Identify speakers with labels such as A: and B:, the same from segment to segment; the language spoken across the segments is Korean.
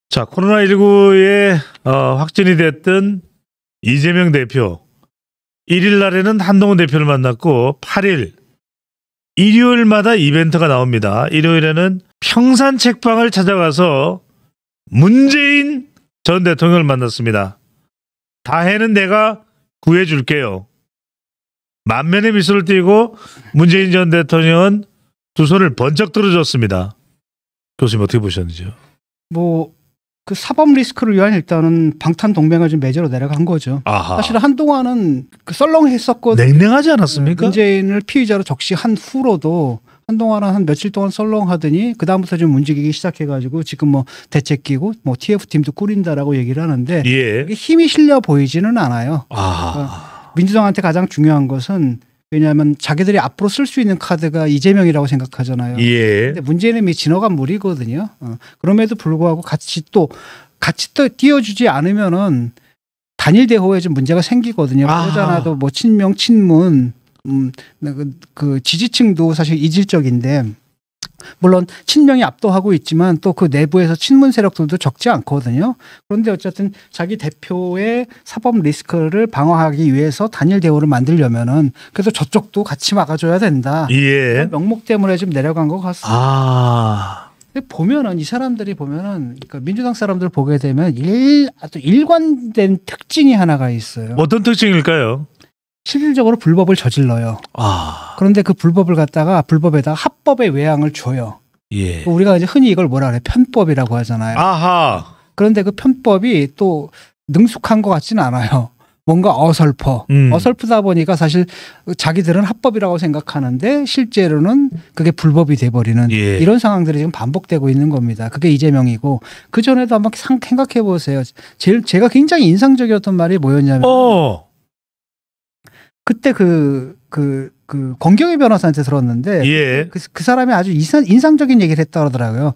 A: 자, 코로나19에 확진이 됐던 이재명 대표. 1일 날에는 한동훈 대표를 만났고 8일 일요일마다 이벤트가 나옵니다. 일요일에는 평산 책방을 찾아가서 문재인 전 대통령을 만났습니다. 다해는 내가 구해줄게요. 만면의 미소를 띠고 문재인 전 대통령은 두 손을 번쩍 들어줬습니다. 교수님 어떻게 보셨는지요?
B: 그 사법 리스크를 위한 일단은 방탄 동맹을 좀 맺으러 내려간 거죠.
A: 아하.
B: 사실 한동안은 썰렁했었거든요.
A: 냉랭하지 않았습니까?
B: 문재인을 피의자로 적시한 후로도 한동안은 한 며칠 동안 썰렁하더니 그 다음부터 좀 움직이기 시작해가지고 지금 뭐 대책 끼고 뭐 TF 팀도 꾸린다라고 얘기를 하는데
A: 예.
B: 이게 힘이 실려 보이지는 않아요.
A: 아.
B: 민주당한테 가장 중요한 것은 왜냐하면 자기들이 앞으로 쓸 수 있는 카드가 이재명이라고 생각하잖아요.
A: 예.
B: 근데 문제는 이미 지나간 물이거든요. 그럼에도 불구하고 같이 또 띄워주지 않으면은 단일 대호에 좀 문제가 생기거든요. 그러지 않아도 뭐 친명, 친문, 그 지지층도 사실 이질적인데 물론 친명이 압도하고 있지만 또 그 내부에서 친문 세력들도 적지 않거든요. 그런데 어쨌든 자기 대표의 사법 리스크를 방어하기 위해서 단일 대우를 만들려면은 그래서 저쪽도 같이 막아줘야 된다.
A: 예.
B: 명목 때문에 좀 내려간 것 같습니다.
A: 아.
B: 보면은 이 사람들이 보면은 그러니까 민주당 사람들 보게 되면 아주 일관된 특징이 하나가 있어요.
A: 어떤 특징일까요?
B: 실질적으로 불법을 저질러요.
A: 아.
B: 그런데 그 불법을 갖다가 불법에다가 합법의 외양을 줘요.
A: 예.
B: 우리가 이제 흔히 이걸 뭐라 그래? 편법이라고 하잖아요.
A: 아하.
B: 그런데 그 편법이 또 능숙한 것 같지는 않아요. 뭔가 어설퍼. 어설프다 보니까 사실 자기들은 합법이라고 생각하는데 실제로는 그게 불법이 돼버리는
A: 예.
B: 이런 상황들이 지금 반복되고 있는 겁니다. 그게 이재명이고 그 전에도 한번 생각해 보세요. 제가 굉장히 인상적이었던 말이 뭐였냐면 그때 권경희 변호사한테 들었는데
A: 예.
B: 그 사람이 아주 인상적인 얘기를 했다 그러더라고요.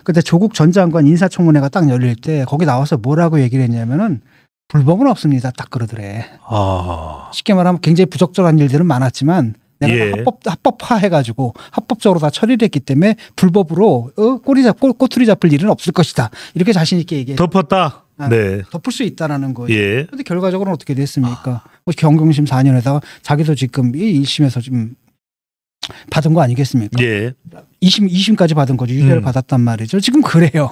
B: 그때 조국 전 장관 인사청문회가 딱 열릴 때 거기 나와서 뭐라고 얘기를 했냐면은 불법은 없습니다. 딱 그러더래.
A: 아.
B: 쉽게 말하면 굉장히 부적절한 일들은 많았지만 내가
A: 예.
B: 합법화해가지고 합법적으로 다 처리를 했기 때문에 불법으로 꼬투리 잡힐 일은 없을 것이다. 이렇게 자신 있게 얘기해.
A: 덮었다. 네.
B: 덮을 수 있다라는 거예요.
A: 예.
B: 그런데 결과적으로는 어떻게 됐습니까? 경경심 4년에다가 자기도 지금 1심에서 지금 받은 거 아니겠습니까?
A: 예.
B: 2심까지 받은 거죠. 유죄를 받았단 말이죠. 지금 그래요.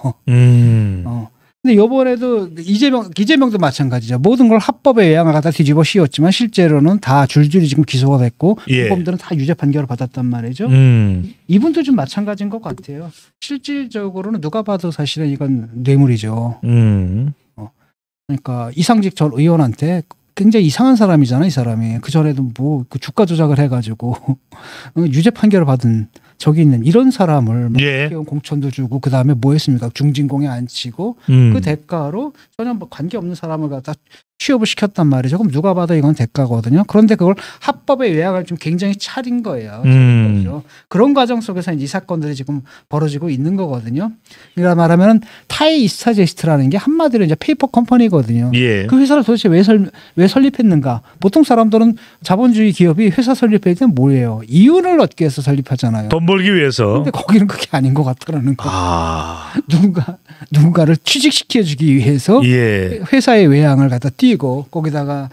B: 근데 이번에도 이재명도 마찬가지죠. 모든 걸 합법의 외양을 갖다 뒤집어 씌웠지만 실제로는 다 줄줄이 지금 기소가 됐고
A: 예.
B: 범들은 다 유죄 판결을 받았단 말이죠. 이분도 좀 마찬가지인 것 같아요. 실질적으로는 누가 봐도 사실은 이건 뇌물이죠. 그러니까 이상직 전 의원한테 굉장히 이상한 사람이잖아요, 이 사람이. 그 전에도 뭐 그 주가 조작을 해가지고 유죄 판결을 받은 적이 있는 이런 사람을
A: 예.
B: 공천도 주고 그 다음에 뭐 했습니까? 중진공에 앉히고 그 대가로 전혀 뭐 관계없는 사람을 갖다 취업을 시켰단 말이죠. 그럼 누가 봐도 이건 대가거든요. 그런데 그걸 합법의 외양을 좀 굉장히 차린 거예요. 그런 과정 속에서 이 사건들이 지금 벌어지고 있는 거거든요. 그러니까 말하면 타이이스타제스트라는 게 한마디로 이제 페이퍼 컴퍼니거든요.
A: 예.
B: 그 회사를 도대체 왜 설립했는가? 보통 사람들은 자본주의 기업이 회사 설립할 때는 뭐예요? 이윤을 얻기 위해서 설립하잖아요.
A: 돈 벌기 위해서.
B: 근데 거기는 그게 아닌 것 같다라는 거.
A: 아.
B: 누군가를 취직시켜주기 위해서
A: 예.
B: 회사의 외양을 갖다 띄고 거기다가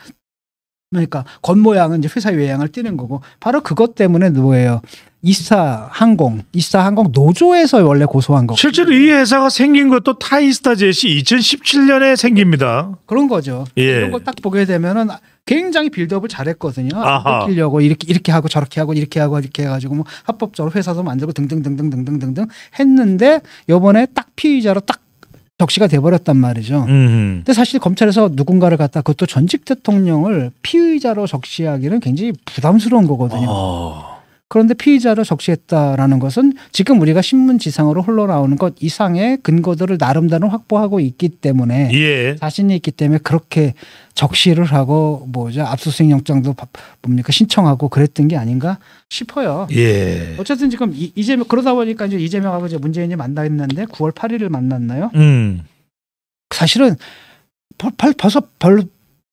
B: 그러니까 겉모양은 이제 회사의 외양을 띄는 거고 바로 그것 때문에 뭐예요? 이스타항공 노조에서 원래 고소한 거.
A: 실제로 이 회사가 생긴 것도 타이스타젯이 2017년에 생깁니다.
B: 그런 거죠.
A: 예.
B: 이런 걸 딱 보게 되면은 굉장히 빌드업을 잘했거든요.
A: 아하.
B: 려고 이렇게 하고 저렇게 하고 이렇게 하고 이렇게 해가지고 뭐 합법적으로 회사도 만들고 등등등등등등등 했는데 이번에 딱 피의자로 딱 적시가 돼버렸단 말이죠. 근데 사실 검찰에서 누군가를 갖다 그것도 전직 대통령을 피의자로 적시하기는 굉장히 부담스러운 거거든요. 그런데 피의자로 적시했다라는 것은 지금 우리가 신문지상으로 흘러나오는 것 이상의 근거들을 나름대로 확보하고 있기 때문에
A: 예.
B: 자신이 있기 때문에 그렇게 적시를 하고 압수수색 영장도 신청하고 그랬던 게 아닌가 싶어요.
A: 예.
B: 어쨌든 지금 이재명 그러다 보니까 이제 이재명하고 이제 문재인이 만났는데 9월 8일을 만났나요? 사실은 벌써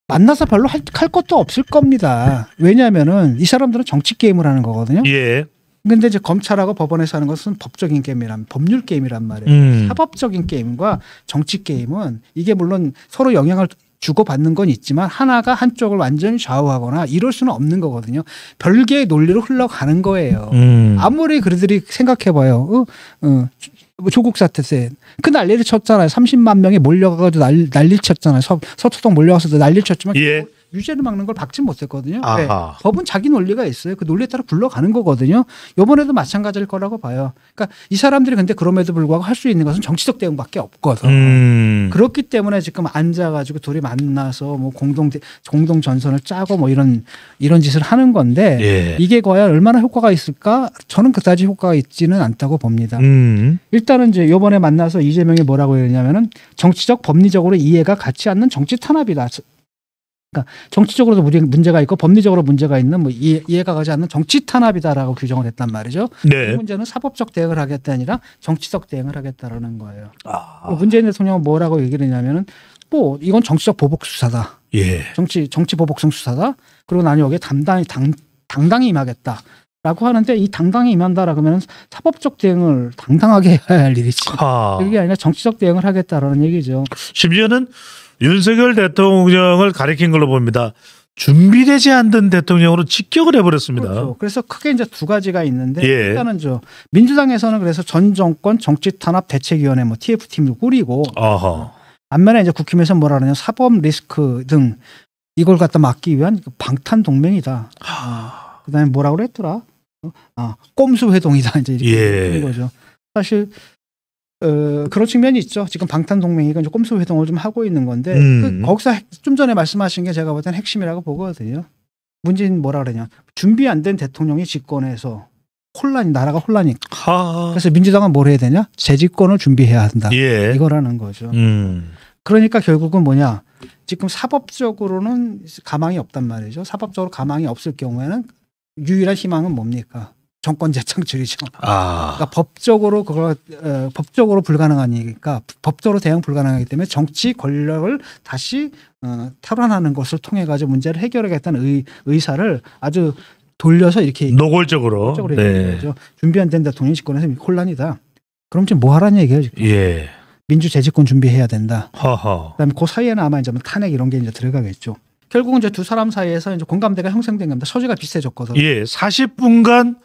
B: 만나서 별로 할 것도 없을 겁니다. 왜냐하면은 이 사람들은 정치 게임을 하는 거거든요.
A: 예.
B: 근데 이제 검찰하고 법원에서 하는 것은 법적인 게임이란 법률 게임이란 말이에요. 사법적인 게임과 정치 게임은 이게 물론 서로 영향을 주고받는 건 있지만 하나가 한쪽을 완전히 좌우하거나 이럴 수는 없는 거거든요. 별개의 논리로 흘러가는 거예요. 아무리 그들이 생각해봐요. 조국 사태 때 그 난리를 쳤잖아요. 30만 명이 몰려가지고 난리 쳤잖아요. 서초동 몰려가서 난리 쳤지만
A: 예.
B: 유죄를 막는 걸 막지 못했거든요. 네. 법은 자기 논리가 있어요. 그 논리에 따라 굴러가는 거거든요. 이번에도 마찬가지일 거라고 봐요. 그러니까 이 사람들이 근데 그럼에도 불구하고 할 수 있는 것은 정치적 대응밖에 없거든. 그렇기 때문에 지금 앉아가지고 둘이 만나서 뭐 공동 전선을 짜고 뭐 이런 짓을 하는 건데
A: 예.
B: 이게 과연 얼마나 효과가 있을까? 저는 그다지 효과가 있지는 않다고 봅니다. 일단은 이제 이번에 만나서 이재명이 뭐라고 했냐면은 정치적 법리적으로 이해가 같지 않는 정치 탄압이다. 그러니까 정치적으로도 문제가 있고 법리적으로 문제가 있는 뭐 이해가 가지 않는 정치 탄압이다라고 규정을 했단 말이죠.
A: 네.
B: 이 문제는 사법적 대응을 하겠다 아니라 정치적 대응을 하겠다라는 거예요. 문재인 대통령은 뭐라고 얘기를 했냐면은 뭐 이건 정치적 보복 수사다.
A: 예.
B: 정치 보복성 수사다. 그리고 나는 여기에 당당히 임하겠다. 라고 하는데 이 당당히 임한다라고 하면 사법적 대응을 당당하게 해야 할 일이지. 그게 아니라 정치적 대응을 하겠다라는 얘기죠.
A: 심지어는 윤석열 대통령을 가리킨 걸로 봅니다. 준비되지 않던 대통령으로 직격을 해버렸습니다.
B: 그렇죠. 그래서 크게 이제 두 가지가 있는데
A: 예.
B: 일단은 민주당에서는 그래서 전 정권 정치탄압 대책위원회 뭐 TF팀을 꾸리고 반면에 이제 국힘에서 뭐라 그러냐 사법 리스크 등 이걸 갖다 막기 위한 방탄 동맹이다. 그다음에 뭐라고 그랬더라? 꼼수 회동이다 이제 이렇게 하는 거죠. 사실 그런 측면이 있죠. 지금 방탄 동맹이 이제 꼼수 회동을 좀 하고 있는 건데 거기서 좀 전에 말씀하신 게 제가 볼 때는 핵심이라고 보거든요. 문재인 뭐라 그러냐 준비 안 된 대통령이 집권해서 나라가 혼란이. 그래서 민주당은 뭘 해야 되냐? 재집권을 준비해야 한다.
A: 예.
B: 이거라는 거죠. 그러니까 결국은 뭐냐? 지금 사법적으로는 가망이 없단 말이죠. 사법적으로 가망이 없을 경우에는 유일한 희망은 뭡니까? 정권 재창출이죠. 그러니까 법적으로 불가능하니까 법적으로 대응 불가능하기 때문에 정치 권력을 다시 탈환하는 것을 통해 가지고 문제를 해결하겠다는 의사를 아주 돌려서 이렇게
A: 노골적으로
B: 네. 준비 안 된 대통령 집권에서 혼란이다. 그럼 지금 뭐 하라는 얘기예요 지금?
A: 예.
B: 민주 재집권 준비해야 된다. 그다음에 그 사이에는 아마 이제 탄핵 이런 게 이제 들어가겠죠. 결국은 이제 두 사람 사이에서 이제 공감대가 형성된 겁니다. 소지가 비슷해졌거든요.
A: 예, 40분간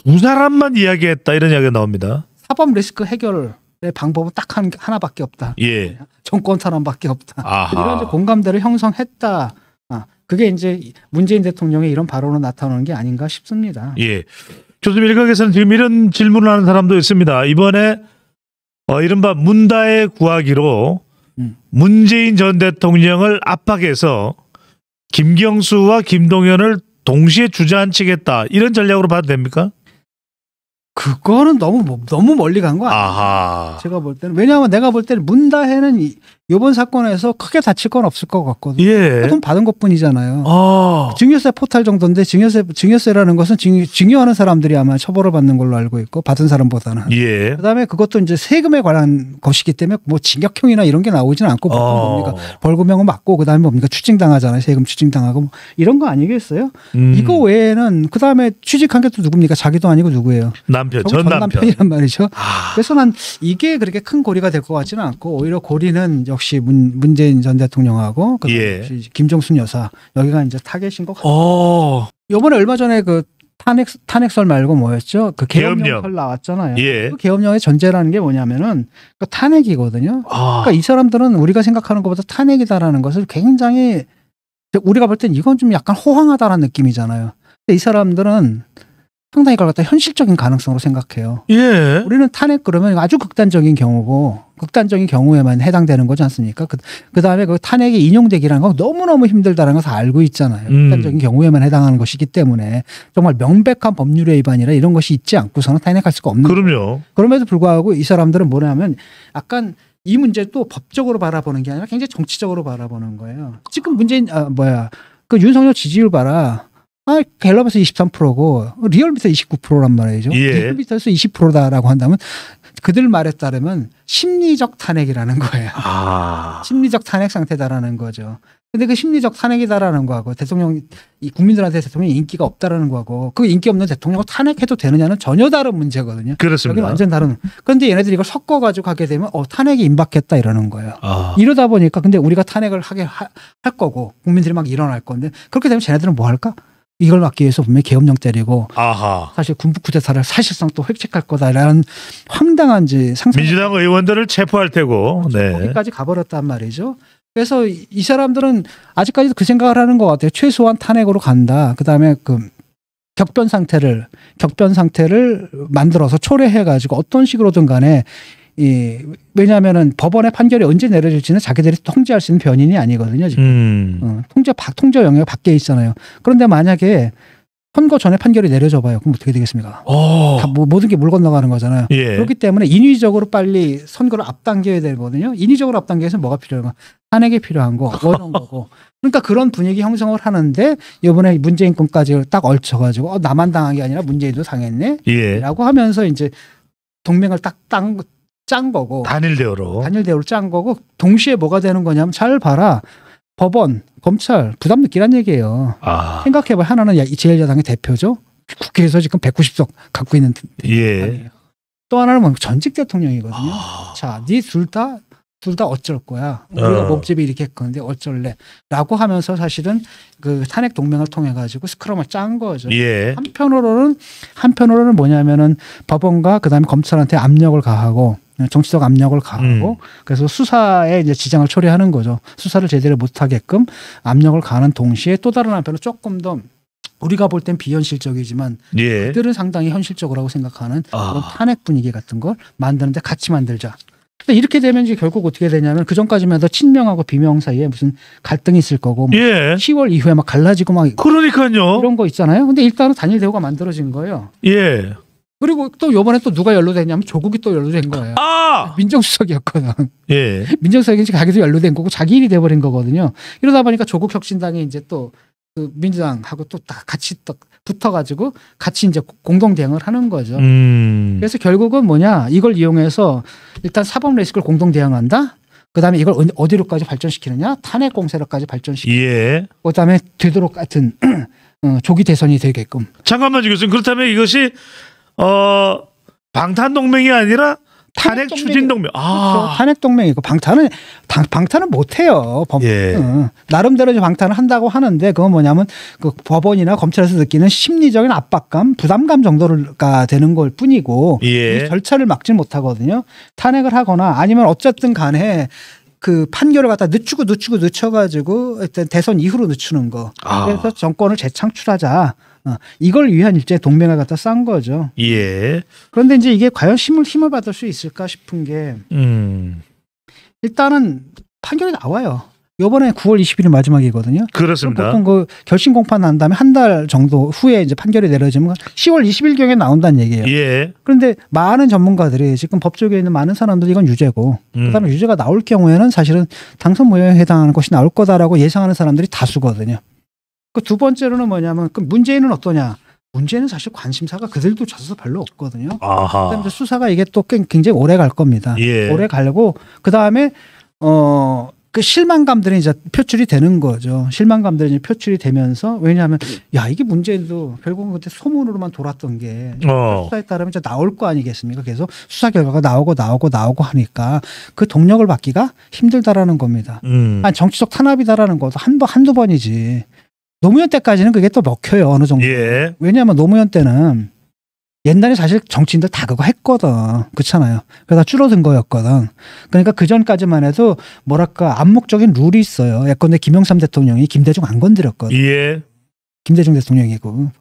A: 두 사람만 이야기했다 이런 이야기가 나옵니다.
B: 사법 리스크 해결의 방법은 딱 하나밖에 없다.
A: 예.
B: 정권 탄압밖에 없다. 이런 이제 공감대를 형성했다. 그게 이제 문재인 대통령의 이런 발언으로 나타나는 게 아닌가 싶습니다.
A: 예. 교수님 일각에서는 지금 이런 질문을 하는 사람도 있습니다. 이번에 이른바 문다의 구하기로 문재인 전 대통령을 압박해서 김경수와 김동연을 동시에 주저앉히겠다 이런 전략으로 봐도 됩니까?
B: 그거는 너무 멀리 간 거 아니에요? 제가 볼 때는. 왜냐하면 내가 볼 때는 문다혜는 이번 사건에서 크게 다칠 건 없을 것 같거든요.
A: 예.
B: 돈 받은 것뿐이잖아요. 증여세 포탈 정도인데 증여세라는 것은 증여하는 사람들이 아마 처벌을 받는 걸로 알고 있고 받은 사람보다는.
A: 예.
B: 그다음에 그것도 이제 세금에 관한 것이기 때문에 뭐 징역형이나 이런 게 나오지는 않고 보통 뭡니까 벌금형은 맞고 그다음에 뭡니까 추징당하잖아요. 세금 추징당하고 뭐 이런 거 아니겠어요? 이거 외에는 그다음에 취직한 게 또 누굽니까? 자기도 아니고 누구예요?
A: 전
B: 남편이란 말이죠. 그래서 난 이게 그렇게 큰 고리가 될 것 같지는 않고 오히려 고리는 역시 문재인 전 대통령하고 김정순 여사 여기가 이제 타겟인 것 같아요. 이번에 얼마 전에 그 탄핵설 말고 뭐였죠? 그 계엄령설 나왔잖아요.
A: 예.
B: 그 계엄령의 전제라는 게 뭐냐면은 그 탄핵이거든요. 그러니까 이 사람들은 우리가 생각하는 것보다 탄핵이다라는 것을 굉장히 우리가 볼 땐 이건 좀 약간 호황하다라는 느낌이잖아요. 근데 이 사람들은 상당히 그걸 갖다 현실적인 가능성으로 생각해요.
A: 예.
B: 우리는 탄핵 그러면 아주 극단적인 경우고 극단적인 경우에만 해당되는 거지 않습니까? 그다음에 그 탄핵이 인용되기라는 건 너무너무 힘들다는 걸 다 알고 있잖아요. 극단적인 경우에만 해당하는 것이기 때문에 정말 명백한 법률 위반이라 이런 것이 있지 않고서는 탄핵할 수가 없는 거예요.
A: 그럼요.
B: 그럼에도 불구하고 이 사람들은 뭐냐면 약간 이 문제도 법적으로 바라보는 게 아니라 굉장히 정치적으로 바라보는 거예요. 지금 문재인 그 윤석열 지지율 봐라. 갤럽에서 23%고 리얼미터 29%란 말이죠.
A: 예.
B: 리얼미터에서 20%다라고 한다면 그들 말에 따르면 심리적 탄핵이라는 거예요. 심리적 탄핵 상태다라는 거죠. 근데 그 심리적 탄핵이다라는 거하고 대통령 이 국민들한테 대통령이 인기가 없다라는 거하고 그 인기 없는 대통령을 탄핵해도 되느냐는 전혀 다른 문제거든요.
A: 그렇습니다.
B: 여기 완전 다른. 그런데 얘네들이 이걸 섞어가지고 하게 되면 탄핵이 임박했다 이러는 거예요.
A: 아.
B: 이러다 보니까 근데 우리가 탄핵을 할 거고 국민들이 막 일어날 건데 그렇게 되면 쟤네들은 뭐 할까? 이걸 막기 위해서 분명히 계엄령 때리고
A: 아하.
B: 사실 군부 쿠데타를 사실상 또 획책할 거다라는 황당한지 상상.
A: 민주당 의원들을 체포할 테고. 네.
B: 거기까지 가버렸단 말이죠. 그래서 이 사람들은 아직까지도 그 생각을 하는 것 같아요. 최소한 탄핵으로 간다. 그다음에 그 격변 상태를 만들어서 초래해가지고 어떤 식으로든 간에 왜냐하면은 법원의 판결이 언제 내려질지는 자기들이 통제할 수 있는 변인이 아니거든요. 지금 통제 영역 밖에 있잖아요. 그런데 만약에 선거 전에 판결이 내려져 봐요. 그럼 어떻게 되겠습니까? 다 모든 게 물 건너가는 거잖아요.
A: 예.
B: 그렇기 때문에 인위적으로 빨리 선거를 앞당겨야 되거든요. 인위적으로 앞당겨서 뭐가 필요한가? 탄핵이 필요한 거, 어려운 거고. 그러니까 그런 분위기 형성을 하는데 이번에 문재인 건까지 딱 얽혀가지고 나만 당한 게 아니라 문재인도 당했네?
A: 예.
B: 라고 하면서 이제 동맹을 딱 짠 거고.
A: 단일 대우로
B: 짠 거고 동시에 뭐가 되는 거냐면 잘 봐라. 법원, 검찰 부담 느끼란 얘기예요. 생각해봐. 하나는 제1야당의 대표죠. 국회에서 지금 190석 갖고 있는
A: 예.
B: 또 하나는 뭐 전직 대통령이거든요. 자, 네 둘 다 어쩔 거야. 우리가 몸집이 이렇게 했건데 어쩔래? 라고 하면서 사실은 그 탄핵 동맹을 통해 가지고 스크럼을 짠 거죠.
A: 예.
B: 한편으로는 뭐냐면은 법원과 그다음에 검찰한테 압력을 가하고 정치적 압력을 가하고 그래서 수사에 이제 지장을 초래하는 거죠. 수사를 제대로 못하게끔 압력을 가하는 동시에 또 다른 한편으로 조금 더 우리가 볼 땐 비현실적이지만
A: 예.
B: 그들은 상당히 현실적이라고 생각하는 그런 탄핵 분위기 같은 걸 만드는데 같이 만들자. 근데 이렇게 되면 이제 결국 어떻게 되냐면 그 전까지만 해도 친명하고 비명 사이에 무슨 갈등이 있을 거고 뭐
A: 예.
B: 10월 이후에 막 갈라지고 막
A: 그러니까요.
B: 이런 거 있잖아요. 근데 일단은 단일 대우가 만들어진 거예요.
A: 예.
B: 그리고 또 이번에 또 누가 연루됐냐면 조국이 또 연루된 거예요. 민정수석이었거든.
A: 예.
B: 민정수석이 자기도 연루된 거고 자기 일이 돼버린 거거든요. 이러다 보니까 조국 혁신당이 이제 또 그 민주당하고 또 다 같이 또 붙어가지고 같이 이제 공동 대응을 하는 거죠. 그래서 결국은 뭐냐 이걸 이용해서 일단 사법 레이스를 공동 대응한다. 그다음에 이걸 어디로까지 발전시키느냐 탄핵 공세로까지 발전시키고
A: 예.
B: 그다음에 되도록 같은 조기 대선이 되게끔.
A: 잠깐만요, 교수님. 그렇다면 이것이 방탄 동맹이 아니라 탄핵 추진 동맹.
B: 그렇죠. 탄핵 동맹이고 방탄은 못해요.
A: 예.
B: 나름대로 이제 방탄을 한다고 하는데 그건 뭐냐면 그 법원이나 검찰에서 느끼는 심리적인 압박감, 부담감 정도가 되는 걸 뿐이고
A: 예.
B: 이 절차를 막지 못하거든요. 탄핵을 하거나 아니면 어쨌든 간에 그 판결을 갖다 늦춰가지고 일단 대선 이후로 늦추는 거. 그래서 정권을 재창출하자. 이걸 위한 일제 동맹을 갖다 싼 거죠.
A: 예.
B: 그런데 이제 이게 과연 힘을 받을 수 있을까 싶은 게 일단은 판결이 나와요. 이번에 9월 20일 마지막이거든요.
A: 그렇습니다.
B: 보통 그 결심 공판 난 다음에 한 달 정도 후에 이제 판결이 내려지면 10월 20일경에 나온다는 얘기예요.
A: 예.
B: 그런데 많은 전문가들이 지금 법조계에 있는 많은 사람들이 이건 유죄고 그다음에 유죄가 나올 경우에는 사실은 당선 무효에 해당하는 것이 나올 거다라고 예상하는 사람들이 다수거든요. 그 두 번째로는 뭐냐면 그 문재인은 어떠냐? 문제는 사실 관심사가 그들도 져서 별로 없거든요. 그다음에 수사가 이게 또 굉장히 오래 갈 겁니다.
A: 예.
B: 오래 갈고 그다음에 그 실망감들이 이제 표출이 되는 거죠. 실망감들이 이제 표출이 되면서 왜냐하면 야 이게 문제도 결국은 그때 소문으로만 돌았던 게 수사에 따르면 이제 나올 거 아니겠습니까? 그래서 수사 결과가 나오고 하니까 그 동력을 받기가 힘들다라는 겁니다. 아니, 정치적 탄압이다라는 것도 한두 번이지. 노무현 때까지는 그게 또 먹혀요 어느 정도.
A: 예.
B: 왜냐하면 노무현 때는 옛날에 사실 정치인들 다 그거 했거든. 그렇잖아요. 그래서 줄어든 거였거든. 그러니까 그 전까지만 해도 뭐랄까 암묵적인 룰이 있어요. 예컨대 김영삼 대통령이 김대중 안 건드렸거든.
A: 예.
B: 김대중 대통령이고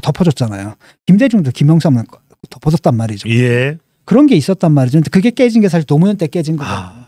B: 덮어줬잖아요. 김대중도 김영삼은 덮어줬단 말이죠.
A: 예.
B: 그런 게 있었단 말이죠. 근데 그게 깨진 게 사실 노무현 때 깨진 거예요.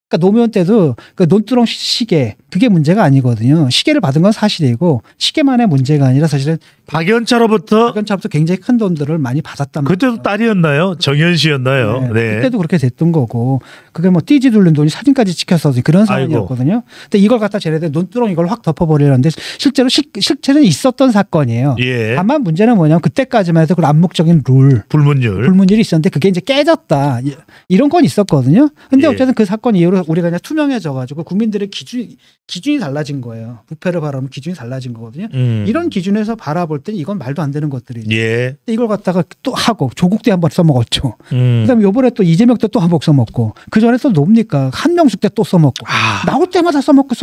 B: 그러니까 노무현 때도 그 논두렁 시계 그게 문제가 아니거든요. 시계를 받은 건 사실이고 시계만의 문제가 아니라 사실은
A: 박연차로부터
B: 굉장히 큰 돈들을 많이 받았단 말이에요.
A: 그때도 딸이었나요? 정현 씨였나요? 네.
B: 그때도 그렇게 됐던 거고 그게 뭐 띠지 둘린 돈이 사진까지 찍혀서 그런 상황이었거든요. 근데 이걸 갖다 쟤네들 논두렁 이걸 확 덮어버리는데 실제로 있었던 사건이에요.
A: 예.
B: 다만 문제는 뭐냐면 그때까지만 해도 그 암묵적인 불문율이 있었는데 그게 이제 깨졌다. 이런 건 있었거든요. 근데
A: 예.
B: 어쨌든 그 사건 이후로 우리가 그냥 투명해져가지고 국민들의 기준이 달라진 거예요. 부패를 바라보면 기준이 달라진 거거든요. 이런 기준에서 바라볼 때는 이건 말도 안 되는 것들이죠.
A: 예.
B: 이걸 갖다가 또 하고 조국 때 한 번 써먹었죠. 그다음에 요번에 또 이재명 때 또 한 번 써먹고 그 전에 또 뭡니까 한명숙 때 또 써먹고 나올 때마다 써먹고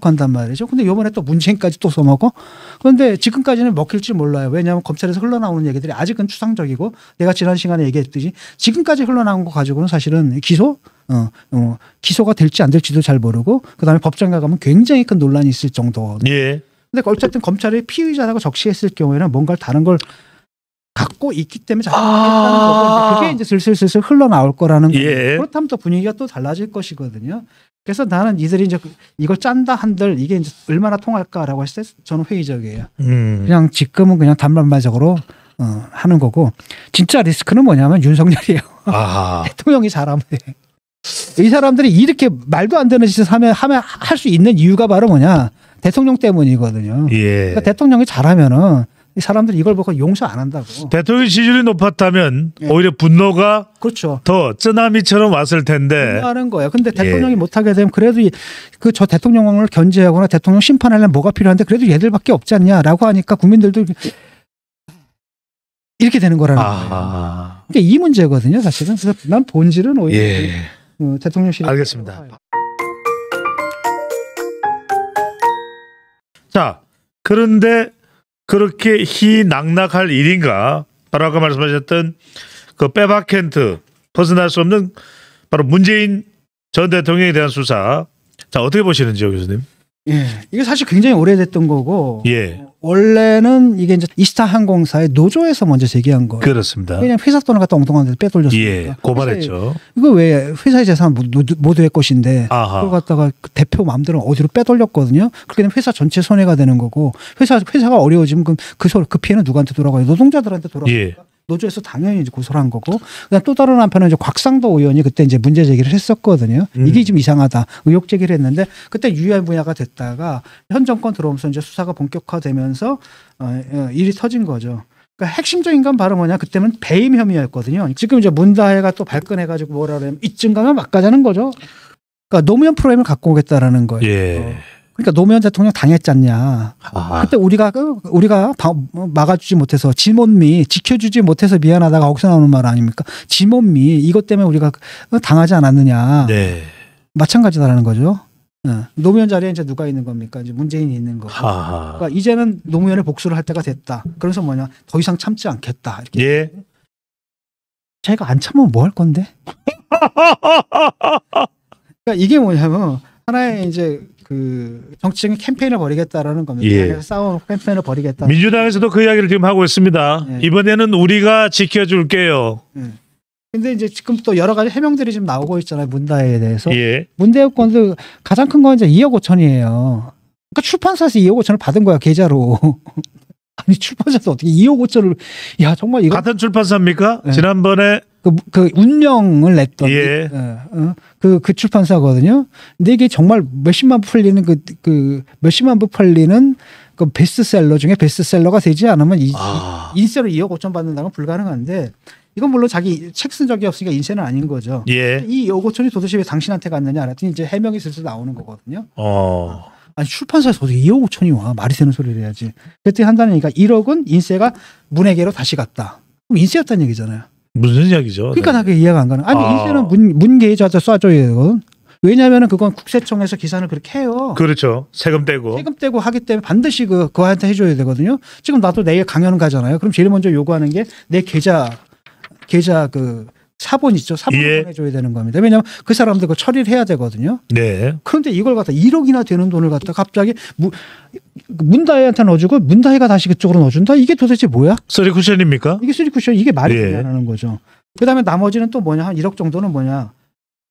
B: 한단 말이죠. 근데 요번에 또 문재인까지 또 써먹어. 그런데 지금까지는 먹힐지 몰라요. 왜냐하면 검찰에서 흘러나오는 얘기들이 아직은 추상적이고 내가 지난 시간에 얘기했듯이 지금까지 흘러나온 거 가지고는 사실은 기소가 될지 안 될지도 잘 모르고 그다음에 법정에 가면 굉장히 큰 논란이 있을 정도.
A: 예.
B: 근데 어쨌든 검찰이 피의자라고 적시했을 경우에는 뭔가 다른 걸 갖고 있기 때문에 작성했다는 거고 그게 이제 슬슬 흘러나올 거라는 거예요.
A: 예.
B: 그렇다면 또 분위기가 또 달라질 것이거든요. 그래서 나는 이들이 이제 이걸 짠다 한들 이게 이제 얼마나 통할까라고 했을 때 저는 회의적이에요. 그냥 지금은 그냥 단발말적으로 하는 거고 진짜 리스크는 뭐냐면 윤석열이에요. 대통령이 잘하면 돼. 이 사람들이 이렇게 말도 안 되는 짓을 하면 할 수 있는 이유가 바로 뭐냐 대통령 때문이거든요.
A: 예.
B: 그러니까 대통령이 잘하면은 이 사람들이 이걸 보고 용서 안 한다고.
A: 대통령 지지율이 높았다면 오히려 분노가
B: 그렇죠.
A: 더 쓰나미처럼 왔을 텐데.
B: 하는 거예요. 근데 대통령이 못하게 되면 그래도 그 저 대통령을 견제하거나 대통령 심판하려면 뭐가 필요한데 그래도 얘들밖에 없지 않냐라고 하니까 국민들도 이렇게 되는 거라는 거예요. 그러니까 이 문제거든요, 사실은. 그래서 난 본질은 오히려 대통령실.
A: 알겠습니다. 자, 그런데 그렇게 희낙낙할 일인가? 바로 아까 말씀하셨던 그 빼박캔트 벗어날 수 없는 바로 문재인 전 대통령에 대한 수사. 자, 어떻게 보시는지요, 교수님?
B: 예, 이게 사실 굉장히 오래됐던 거고.
A: 예.
B: 원래는 이게 이제 이스타 항공사의 노조에서 먼저 제기한 거예요.
A: 그렇습니다.
B: 그냥 회사 돈을 갖다 엉뚱한 데서 빼돌렸으니까.
A: 예, 고발했죠.
B: 이거 왜 회사의 재산 모두의 것인데
A: 아하.
B: 그걸 갖다가 그 대표 마음대로 어디로 빼돌렸거든요. 그렇게 되면 회사 전체 손해가 되는 거고 회사가 어려워지면 그 피해는 누구한테 돌아가요? 노동자들한테 돌아가니까.
A: 예.
B: 노조에서 당연히 이제 고소를 한 거고. 그다음 또 다른 한편은 이제 곽상도 의원이 그때 이제 문제 제기를 했었거든요. 이게 좀 이상하다. 의혹 제기를 했는데 그때 유야무야가 됐다가 현 정권 들어오면서 이제 수사가 본격화되면서 일이 터진 거죠. 그러니까 핵심적인 건 바로 뭐냐. 그때는 배임 혐의였거든요. 지금 이제 문다혜가 또 발끈해가지고 뭐라 그러면 이쯤 가면 막가자는 거죠. 그러니까 노무현 프로그램을 갖고 오겠다라는 거예요.
A: 예.
B: 그러니까 노무현 대통령 당했잖냐. 그때 우리가 막아주지 못해서 지몬미 지켜주지 못해서 미안하다가 거기서 나오는 말 아닙니까? 지몬미 이것 때문에 우리가 당하지 않았느냐.
A: 네.
B: 마찬가지다라는 거죠. 노무현 자리에 이제 누가 있는 겁니까? 이제 문재인이 있는 거고. 그러니까 이제는 노무현의 복수를 할 때가 됐다. 그래서 뭐냐? 더 이상 참지 않겠다. 이렇게.
A: 예.
B: 자기가 안 참으면 뭐 할 건데? 그러니까 이게 뭐냐면 하나의 이제 그 정치적인 캠페인을 벌이겠다라는 겁니다.
A: 예.
B: 싸움 캠페인을 벌이겠다.
A: 민주당에서도 그 이야기를 지금 하고 있습니다.
B: 예.
A: 이번에는 우리가 지켜줄게요.
B: 근데 이제 지금 또 여러 가지 해명들이 지금 나오고 있잖아요. 문다혜에 대해서.
A: 예.
B: 문다혜 건도 가장 큰 건 이제 2억 5천이에요. 그러니까 출판사에서 2억 5천을 받은 거야, 계좌로. 아니 출판사에서 어떻게 2억 5천을 야 정말 이거
A: 같은 출판사입니까?
B: 네.
A: 지난번에
B: 그 운명을 냈던
A: 예.
B: 그 출판사거든요. 근데 이게 정말 몇십만 부 팔리는 그 몇십만 부 팔리는 그 베스트셀러 중에 베스트셀러가 되지 않으면 인세로 2억 5천 받는다는 건 불가능한데 이건 물론 자기 책 쓴 적이 없으니까 인세는 아닌 거죠.
A: 예.
B: 이 2억 5천이 도대체 왜 당신한테 갔느냐 알았더니 이제 해명이 슬슬 나오는 거거든요. 아니 출판사에서 어떻게 2억 5천이 와 말이 되는 소리를 해야지. 그랬더니 한다니까 1억은 인세가 문에게로 다시 갔다. 그럼 인세였다는 얘기잖아요.
A: 무슨 이야기죠?
B: 그러니까 나 그게 이해가 안 가는. 아니 인세는 문계좌에다 쏴줘야 되거든. 왜냐하면은 그건 국세청에서 기산을 그렇게 해요.
A: 그렇죠. 세금 떼고.
B: 세금 떼고 하기 때문에 반드시 그한테 해줘야 되거든요. 지금 나도 내일 강연 가잖아요. 그럼 제일 먼저 요구하는 게 내 계좌 그 사본 있죠. 사본을
A: 예.
B: 보내줘야 되는 겁니다. 왜냐하면 그 사람들 그 처리를 해야 되거든요.
A: 네.
B: 그런데 이걸 갖다 1억이나 되는 돈을 갖다 갑자기 문다혜한테 넣어주고 문다혜가 다시 그쪽으로 넣어준다? 이게 도대체 뭐야?
A: 쓰리 쿠션입니까?
B: 이게 쓰리쿠션 이게 말이
A: 예.
B: 되냐는 거죠. 그다음에 나머지는 또 뭐냐 한 1억 정도는 뭐냐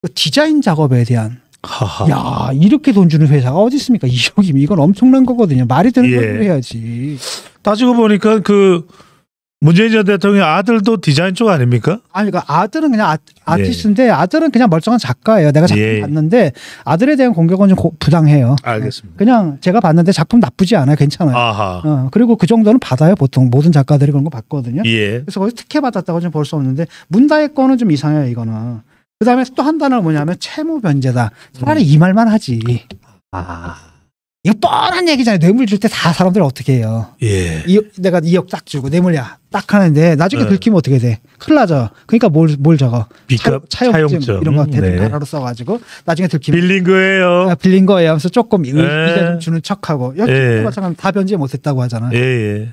B: 그 디자인 작업에 대한
A: 하하.
B: 야 이렇게 돈 주는 회사가 어디 있습니까? 2억이면 이건 엄청난 거거든요. 말이 되는
A: 예.
B: 걸 해야지.
A: 따지고 보니까 그 문재인 전 대통령 아들도 디자인 쪽 아닙니까?
B: 아니 그러니까 아들은 그냥 아티스트인데 아들은 그냥 멀쩡한 작가예요. 내가 작품
A: 예.
B: 봤는데 아들에 대한 공격은 좀 부당해요.
A: 알겠습니다.
B: 그냥 제가 봤는데 작품 나쁘지 않아요. 괜찮아요.
A: 아하.
B: 그리고 그 정도는 받아요. 보통 모든 작가들이 그런 거 받거든요.
A: 예.
B: 그래서 거기서 특혜 받았다고 좀 볼 수 없는데 문다혜 거는 좀 이상해요. 이거는 그다음에 또 한 단어가 뭐냐면 채무 변제다. 차라리 이 말만 하지. 이거 뻔한 얘기잖아요. 뇌물 줄 때 다 사람들 어떻게 해요?
A: 예.
B: 내가 2억 딱 주고 뇌물이야 딱 하는데 나중에
A: 네.
B: 들키면 어떻게 돼? 큰일 나죠. 그러니까 뭘 적어?
A: 빚값, 차용증.
B: 이런 거
A: 네.
B: 단어로 써가지고 나중에 들키면
A: 빌린 거예요.
B: 빌린 거예요 하면서 조금
A: 네.
B: 이자 좀 주는 척하고 여기
A: 예.
B: 마찬가지로 다 변제 못했다고 하잖아.
A: 예, 예.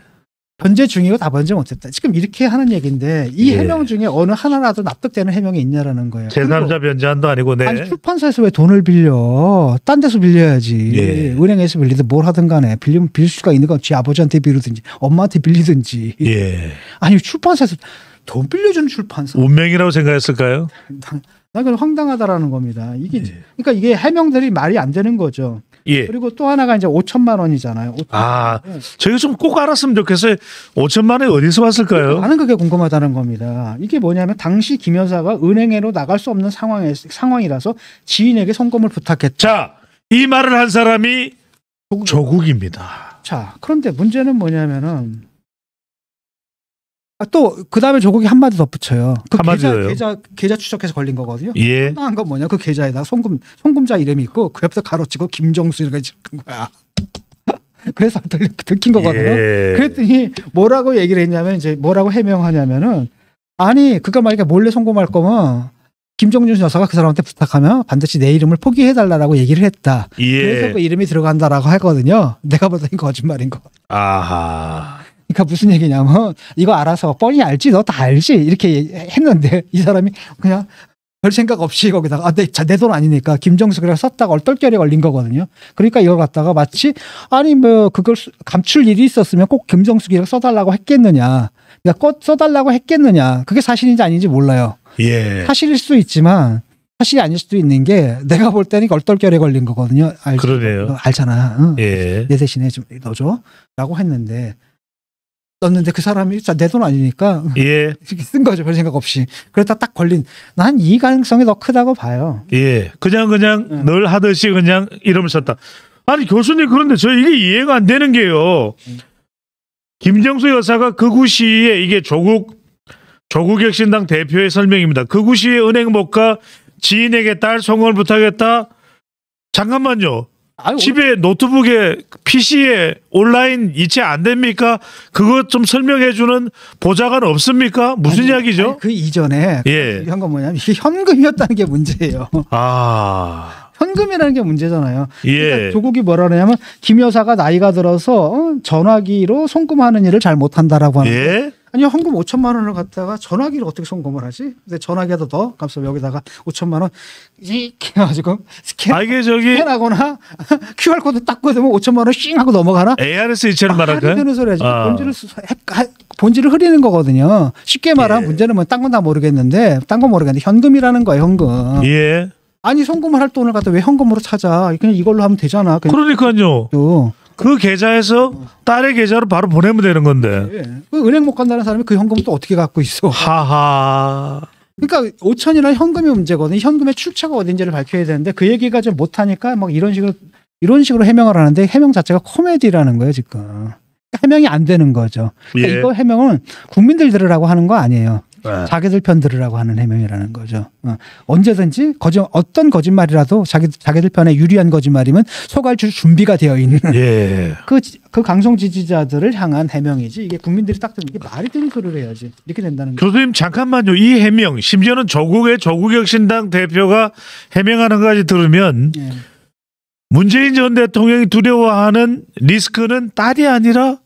B: 변제 중이고 다 변제 못했다. 지금 이렇게 하는 얘기인데 이
A: 예.
B: 해명 중에 어느 하나라도 납득되는 해명이 있냐라는 거예요.
A: 제3자 변제한도 아니고 네.
B: 아니 출판사에서 왜 돈을 빌려? 딴 데서 빌려야지.
A: 예.
B: 은행에서 빌리든 뭘 하든 간에 빌리면 빌릴 수가 있는 건 지 아버지한테 빌리든지 엄마한테 빌리든지.
A: 예.
B: 아니 출판사에서 돈 빌려주는 출판사.
A: 운명이라고 생각했을까요?
B: 나 그건 황당하다라는 겁니다. 이게
A: 예.
B: 그러니까 이게 해명들이 말이 안 되는 거죠.
A: 예.
B: 그리고 또 하나가 이제 5천만 원이잖아요.
A: 아, 저희 좀 꼭 알았으면 좋겠어요. 5천만 원이 어디서 왔을까요?
B: 나는 그게 궁금하다는 겁니다. 이게 뭐냐면 당시 김 여사가 은행으로 나갈 수 없는 상황이라서 지인에게 송금을 부탁했다.
A: 자, 이 말을 한 사람이 조국입니다.
B: 자, 그런데 문제는 뭐냐면은 또 그다음에 조국이 한마디 덧붙여요. 그
A: 한마디로요?
B: 계좌 추적해서 걸린 거거든요.
A: 예.
B: 황당한 건 뭐냐? 그 계좌에다 송금자 이름이 있고 그 옆에 가로치고 김정수 이렇게 적은 거야. 그래서 들킨 거거든요.
A: 예.
B: 그랬더니 뭐라고 얘기를 했냐면 이제 뭐라고 해명하냐면은 아니 그거 만약에 몰래 송금할 거면 김정준 여사가 그 사람한테 부탁하면 반드시 내 이름을 포기해달라고 얘기를 했다. 그래서
A: 예.
B: 그 이름이 들어간다라고 하거든요. 내가 보다 이 거짓말인 거.
A: 아하.
B: 그러니까 무슨 얘기냐면 이거 알아서 뻔히 알지 너 다 알지 이렇게 했는데 이 사람이 그냥 별 생각 없이 거기다가 내 돈 아니니까 김정수 그래 썼다가 얼떨결에 걸린 거거든요. 그러니까 이걸 갖다가 마치 아니 뭐 그걸 감출 일이 있었으면 꼭 김정수 기록 써달라고 했겠느냐. 그러니까 꼭 써달라고 했겠느냐. 그게 사실인지 아닌지 몰라요.
A: 예.
B: 사실일 수도 있지만 사실이 아닐 수도 있는 게 내가 볼 때는 얼떨결에 걸린 거거든요. 알지?
A: 그러네요.
B: 너 알잖아. 응.
A: 예.
B: 내 대신에 좀 넣어줘 라고 했는데 넣었는데 그 사람이 내 돈 아니니까
A: 예.
B: 쓴 거죠. 별 생각 없이. 그러다 딱 걸린 난 이 가능성이 더 크다고 봐요.
A: 예. 그냥 늘 하듯이 그냥 이름을 썼다. 아니 교수님 그런데 저 이게 이해가 안 되는 게요. 김정수 여사가 극우 시에 이게 조국혁신당 대표의 설명입니다. 극우 시에 은행 못 가 지인에게 딸 송금을 부탁했다. 잠깐만요.
B: 아유,
A: 집에 노트북에 PC에 온라인 이체 안 됩니까? 그거 좀 설명해 주는 보좌관 없습니까? 무슨 이야기죠?
B: 아니, 그 이전에
A: 예.
B: 한 건 뭐냐면 이게 현금이었다는 게 문제예요.
A: 아.
B: 현금이라는 게 문제잖아요.
A: 예.
B: 그러니까 조국이 뭐라 그러냐면 김 여사가 나이가 들어서 전화기로 송금하는 일을 잘 못한다라고 하는 거예요.
A: 예?
B: 아니 현금 5천만 원을 갖다가 전화기를 어떻게 송금을 하지? 근데 전화기에다 넣어? 값을 여기다가 5천만 원 이렇게 해가지고
A: 아 이게 저기
B: 스캔하거나 QR코드 딱 꽂으면 5천만 원 삥 하고 넘어가나?
A: ARS 이체를
B: 말이
A: 말할까요?
B: 되는 소리야지.
A: 아.
B: 본질을 흐리는 거거든요. 쉽게 말하면
A: 예.
B: 문제는 뭐 딴 건 다 모르겠는데 딴 건 모르겠는데 현금이라는 거예요. 현금.
A: 예.
B: 아니 송금을 할 돈을 갖다 왜 현금으로 찾아? 그냥 이걸로 하면 되잖아.
A: 그러니까요. 그 계좌에서 딸의 계좌로 바로 보내면 되는 건데.
B: 예. 그 은행 못 간다는 사람이 그 현금을 또 어떻게 갖고 있어?
A: 하하.
B: 그러니까 5천이라는 현금이 문제거든요. 현금의 출처가 어딘지를 밝혀야 되는데 그 얘기가 좀 못하니까 막 이런 식으로 해명을 하는데 해명 자체가 코미디라는 거예요 지금. 해명이 안 되는 거죠. 그러니까
A: 예.
B: 이거 해명은 국민들 들으라고 하는 거 아니에요.
A: 아.
B: 자기들 편 들으라고 하는 해명이라는 거죠. 언제든지 어떤 거짓말이라도 자기들 편에 유리한 거짓말이면 속알 줄 준비가 되어 있는
A: 예.
B: 그 강성 지지자들을 향한 해명이지 이게 국민들이 딱 듣는 게 말이 되는 소리를 해야지 이렇게 된다는 거죠.
A: 교수님 잠깐만요. 이 해명 심지어는 조국혁신당 대표가 해명하는 것까지 들으면
B: 예.
A: 문재인 전 대통령이 두려워하는 리스크는 딸이 아니라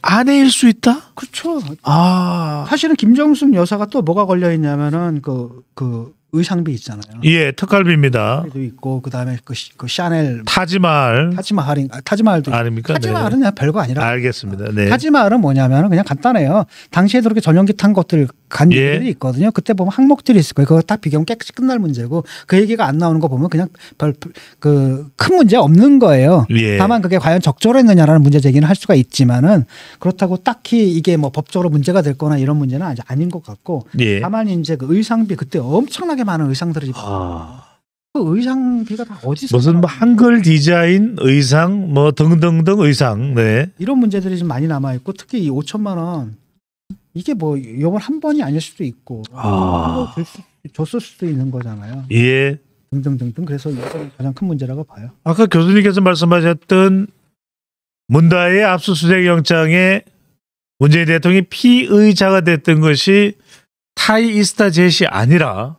A: 아내일 수 있다?
B: 그렇죠.
A: 아.
B: 사실은 김정숙 여사가 또 뭐가 걸려 있냐면은 그 의상비 있잖아요.
A: 예, 특갈비입니다.
B: 도 있고 그다음에 그 샤넬
A: 타지말
B: 타지마할도 있고.
A: 아닙니까?
B: 타지마할은
A: 네.
B: 그냥 별거 아니라.
A: 알겠습니다. 네.
B: 타지마할은 뭐냐면 그냥 간단해요. 당시에도 그렇게 전용기 탄 것들 간
A: 예.
B: 일들이 있거든요. 그때 보면 항목들이 있을 거예요. 그거 딱 비교하면 깨끗이 끝날 문제고 그 얘기가 안 나오는 거 보면 그냥 큰 문제 없는 거예요.
A: 예.
B: 다만 그게 과연 적절했느냐라는 문제 제기는 할 수가 있지만은 그렇다고 딱히 이게 뭐 법적으로 문제가 될 거나 이런 문제는 아직 아닌 것 같고
A: 예.
B: 다만 이제 그 의상비 그때 엄청나게 많은 의상들을 그 의상비가 다 어디서
A: 무슨 뭐
B: 나왔나?
A: 한글 디자인 의상 뭐 등등등 의상. 네.
B: 이런 문제들이 좀 많이 남아 있고 특히 이 5천만 원 이게 뭐 이번 한 번이 아닐 수도 있고 될 수도 줬을 수도 있는 거잖아요.
A: 예.
B: 등등등등. 그래서 이게 가장 큰 문제라고 봐요.
A: 아까 교수님께서 말씀하셨던 문다의 압수수색 영장에 문재인 대통령이 피의자가 됐던 것이 타이이스타 젯이 아니라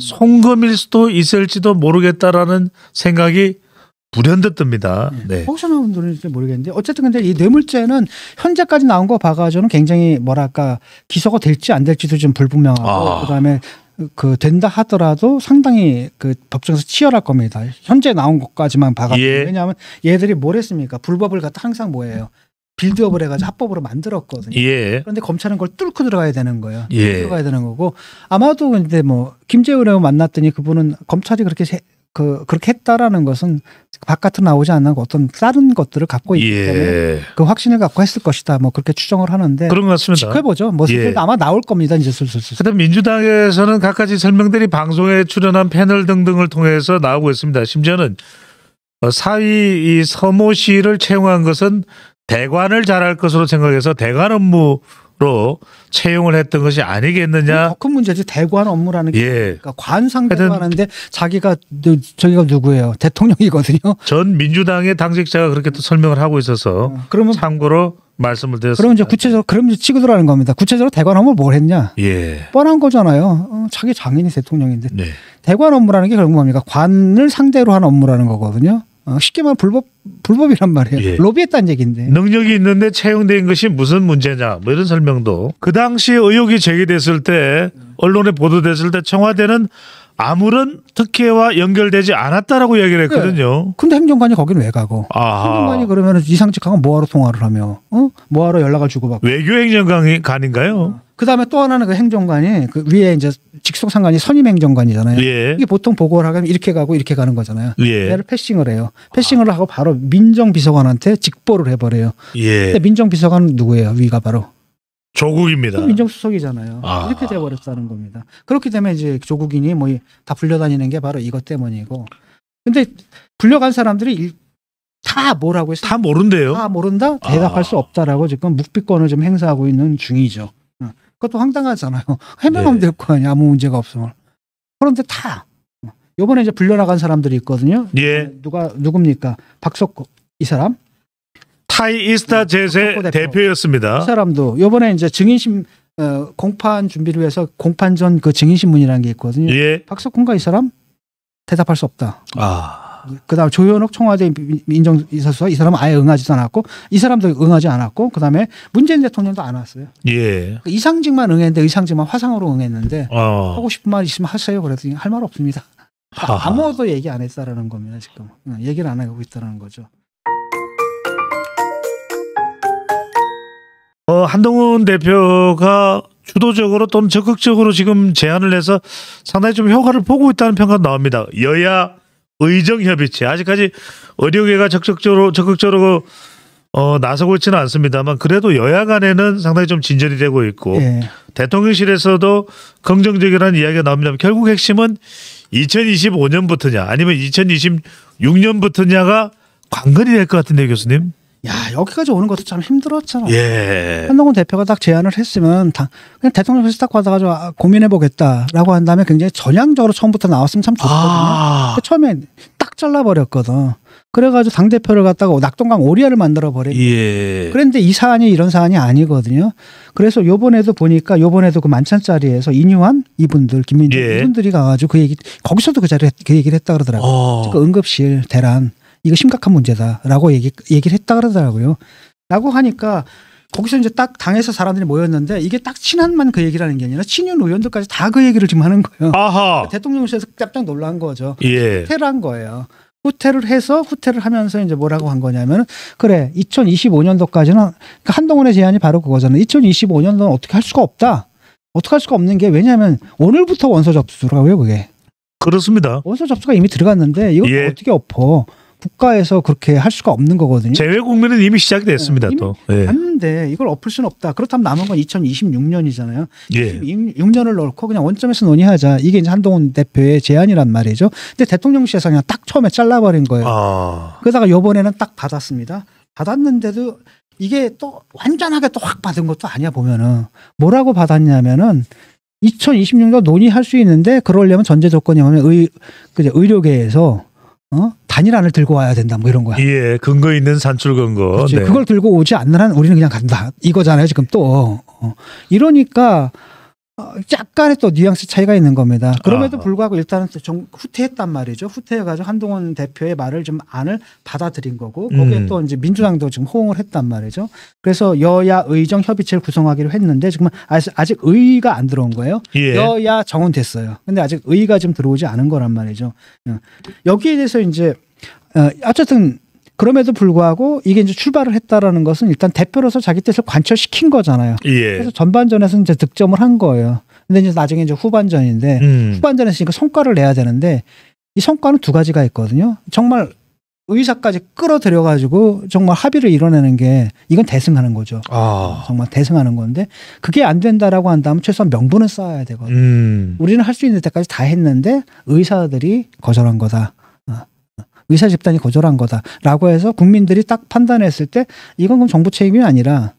A: 송금일 수도 있을지도 모르겠다라는 생각이 불현듯 듭니다. 네.
B: 혹시 나온 분들인지 모르겠는데 어쨌든 근데 이 뇌물죄는 현재까지 나온 거 봐가지고는 굉장히 뭐랄까 기소가 될지 안 될지도 좀 불분명하고 그다음에 그 된다 하더라도 상당히 그 법정에서 치열할 겁니다. 현재 나온 것까지만 봐가지고
A: 예.
B: 왜냐하면 얘들이 뭘 했습니까? 불법을 갖다 항상 뭐예요? 빌드업을 해가지고 합법으로 만들었거든요.
A: 예.
B: 그런데 검찰은 그걸 뚫고 들어가야 되는 거예요.
A: 예.
B: 들어가야 되는 거고 아마도 근데 뭐 김재우 의원 만났더니 그분은 검찰이 그렇게 했다라는 것은 바깥으로 나오지 않는 어떤 다른 것들을 갖고 있기 때문에
A: 예.
B: 그 확신을 갖고 했을 것이다. 뭐 그렇게 추정을 하는데
A: 그런 것 같습니다.
B: 지켜보죠. 뭐
A: 예.
B: 아마 나올 겁니다. 이제 슬슬.
A: 그다음 민주당에서는 갖가지 설명들이 방송에 출연한 패널 등등을 통해서 나오고 있습니다. 심지어는 사위 이 서모 씨를 채용한 것은 대관을 잘할 것으로 생각해서 대관 업무로 채용을 했던 것이 아니겠느냐.
B: 더 큰 문제지. 대관 업무라는 게
A: 예.
B: 그러니까 관 상대로 하는데 자기가 누구예요? 대통령이거든요.
A: 전 민주당의 당직자가 그렇게 또 설명을 하고 있어서
B: 그러면
A: 참고로 말씀을 드렸습니다.
B: 그럼 이제 구체적으로 그럼 이제 치고 들어가는 겁니다. 구체적으로 대관 업무 뭘 했냐?
A: 예.
B: 뻔한 거잖아요. 자기 장인이 대통령인데
A: 네.
B: 대관 업무라는 게 결국 뭡니까? 관을 상대로 하는 업무라는 거거든요. 쉽게 말하면 불법이란 말이에요.
A: 예.
B: 로비했다는 얘기인데.
A: 능력이 있는데 채용된 것이 무슨 문제냐 뭐 이런 설명도 그 당시 의혹이 제기됐을 때 언론에 보도됐을 때 청와대는 아무런 특혜와 연결되지 않았다라고 얘기를 했거든요.
B: 근데 행정관이 거기는 왜 가고? 행정관이 그러면 이상직하고 뭐하러 통화를 하며 뭐하러 연락을 주고받고.
A: 외교행정관인가요?
B: 그다음에 또 하나는 그 행정관이 그 위에 이제 직속 상관이 선임 행정관이잖아요.
A: 예.
B: 이게 보통 보고를 하면 이렇게 가고 이렇게 가는 거잖아요.
A: 예.
B: 얘를 패싱을 해요. 패싱을 하고 바로 민정비서관한테 직보를 해버려요.
A: 예.
B: 근데 민정비서관은 누구예요? 위가 바로
A: 조국입니다.
B: 민정수석이잖아요. 이렇게 돼버렸다는 겁니다. 그렇기 때문에 이제 조국인이 뭐 다 불려다니는 게 바로 이것 때문이고. 근데 불려간 사람들이 다 뭐라고 했어요?
A: 다 모른대요.
B: 다 모른다? 대답할 수 없다라고 지금 묵비권을 좀 행사하고 있는 중이죠. 그것도 황당하잖아요. 해명하면 될 거 아니야. 아무 문제가 없으면. 그런데 다 요번에 이제 불려나간 사람들이 있거든요.
A: 예.
B: 누굽니까? 박석구 이 사람?
A: 타이이스타 젯의 대표였습니다.
B: 이 사람도 요번에 이제 증인심 공판 준비를 위해서 공판 전 그 증인신문이라는 게 있거든요.
A: 예.
B: 박석훈과 이 사람 대답할 수 없다. 그다음 조현옥 청와대 민정비서수석 이 사람은 아예 응하지도 않았고 이 사람도 응하지 않았고 그다음에 문재인 대통령도 안 왔어요.
A: 예.
B: 이상직만 응했는데 의상직만 화상으로 응했는데 하고 싶은 말 있으면 하세요. 그랬더니 할 말 없습니다. 아무도 얘기 안 했다라는 겁니다. 지금 얘기를 안 하고 있다는 거죠.
A: 한동훈 대표가 주도적으로 또는 적극적으로 지금 제안을 해서 상당히 좀 효과를 보고 있다는 평가가 나옵니다. 여야 의정협의체 아직까지 의료계가 적극적으로 나서고 있지는 않습니다만 그래도 여야 간에는 상당히 좀 진전이 되고 있고
B: 예.
A: 대통령실에서도 긍정적이라는 이야기가 나옵니다. 결국 핵심은 2025년부터냐 아니면 2026년부터냐가 관건이 될 것 같은데 교수님.
B: 야 여기까지 오는 것도 참 힘들었잖아.
A: 예.
B: 한동훈 대표가 딱 제안을 했으면 그냥 대통령실에서 딱 받아가지고 고민해보겠다라고 한 다음에 굉장히 전향적으로 처음부터 나왔으면 참 좋거든요. 처음에 딱 잘라버렸거든. 그래가지고 당대표를 갖다가 낙동강 오리알을 만들어버렸.
A: 예.
B: 그런데 이 사안이 이런 사안이 아니거든요. 그래서 요번에도 보니까 요번에도 그 만찬자리에서 인유한 이분들 김민정 이분들이 가가지고 그 얘기 거기서도 그 얘기를 했다 그러더라고요. 그 응급실 대란 이거 심각한 문제다라고 얘기를 했다 그러더라고요. 라고 하니까 거기서 이제 딱 당에서 사람들이 모였는데 이게 딱 친한만 그 얘기를 하는 게 아니라 친윤 의원들까지 다 그 얘기를 지금 하는 거예요. 대통령실에서 깜짝 놀란 거죠.
A: 예.
B: 후퇴를 한 거예요. 후퇴를 하면서 이제 뭐라고 한 거냐면 그래 2025년도까지는 그러니까 한동훈의 제안이 바로 그거잖아요. 2025년도는 어떻게 할 수가 없다. 어떻게 할 수가 없는 게 왜냐하면 오늘부터 원서 접수라고요 그게.
A: 그렇습니다.
B: 원서 접수가 이미 들어갔는데 이걸 어떻게 엎어. 국가에서 그렇게 할 수가 없는 거거든요.
A: 재외 국면은 이미 시작이 됐습니다.
B: 이미
A: 또.
B: 맞는데 이걸 엎을 수는 없다. 그렇다면 남은 건 2026년이잖아요.
A: 예.
B: 26년을 넣고 그냥 원점에서 논의하자. 이게 이제 한동훈 대표의 제안이란 말이죠. 근데 대통령실에서 그냥 딱 처음에 잘라버린 거예요. 그러다가 이번에는 딱 받았습니다. 받았는데도 이게 또 완전하게 또 확 받은 것도 아니야 보면은 뭐라고 받았냐면은 2026년 논의할 수 있는데 그러려면 전제 조건이 뭐냐면 의료계에서 단일안을 들고 와야 된다 뭐 이런 거야.
A: 예, 근거 있는 산출 근거.
B: 그렇지.
A: 네.
B: 그걸 들고 오지 않는 한 우리는 그냥 간다. 이거잖아요 지금 또. 이러니까 약간의 또 뉘앙스 차이가 있는 겁니다. 그럼에도 불구하고 일단은 후퇴했단 말이죠. 후퇴해가지고 한동훈 대표의 말을 좀 안을 받아들인 거고 거기에 또 이제 민주당도 지금 호응을 했단 말이죠. 그래서 여야 의정 협의체를 구성하기로 했는데 지금 아직 의의가 안 들어온 거예요.
A: 예.
B: 여야 정은 됐어요. 근데 아직 의의가 좀 들어오지 않은 거란 말이죠. 여기에 대해서 이제 어쨌든 그럼에도 불구하고 이게 이제 출발을 했다라는 것은 일단 대표로서 자기 뜻을 관철시킨 거잖아요.
A: 예.
B: 그래서 전반전에서는 이제 득점을 한 거예요. 근데 이제 나중에 이제 후반전인데 후반전에서 성과를 내야 되는데 이 성과는 두 가지가 있거든요. 정말 의사까지 끌어들여 가지고 정말 합의를 이뤄내는 게 이건 대승하는 거죠. 정말 대승하는 건데 그게 안 된다라고 한다면 최소한 명분을 쌓아야 되거든요. 우리는 할 수 있는 데까지 다 했는데 의사들이 거절한 거다. 의사 집단이 거절한 거다라고 해서 국민들이 딱 판단했을 때 이건 그럼 정부 책임이 아니라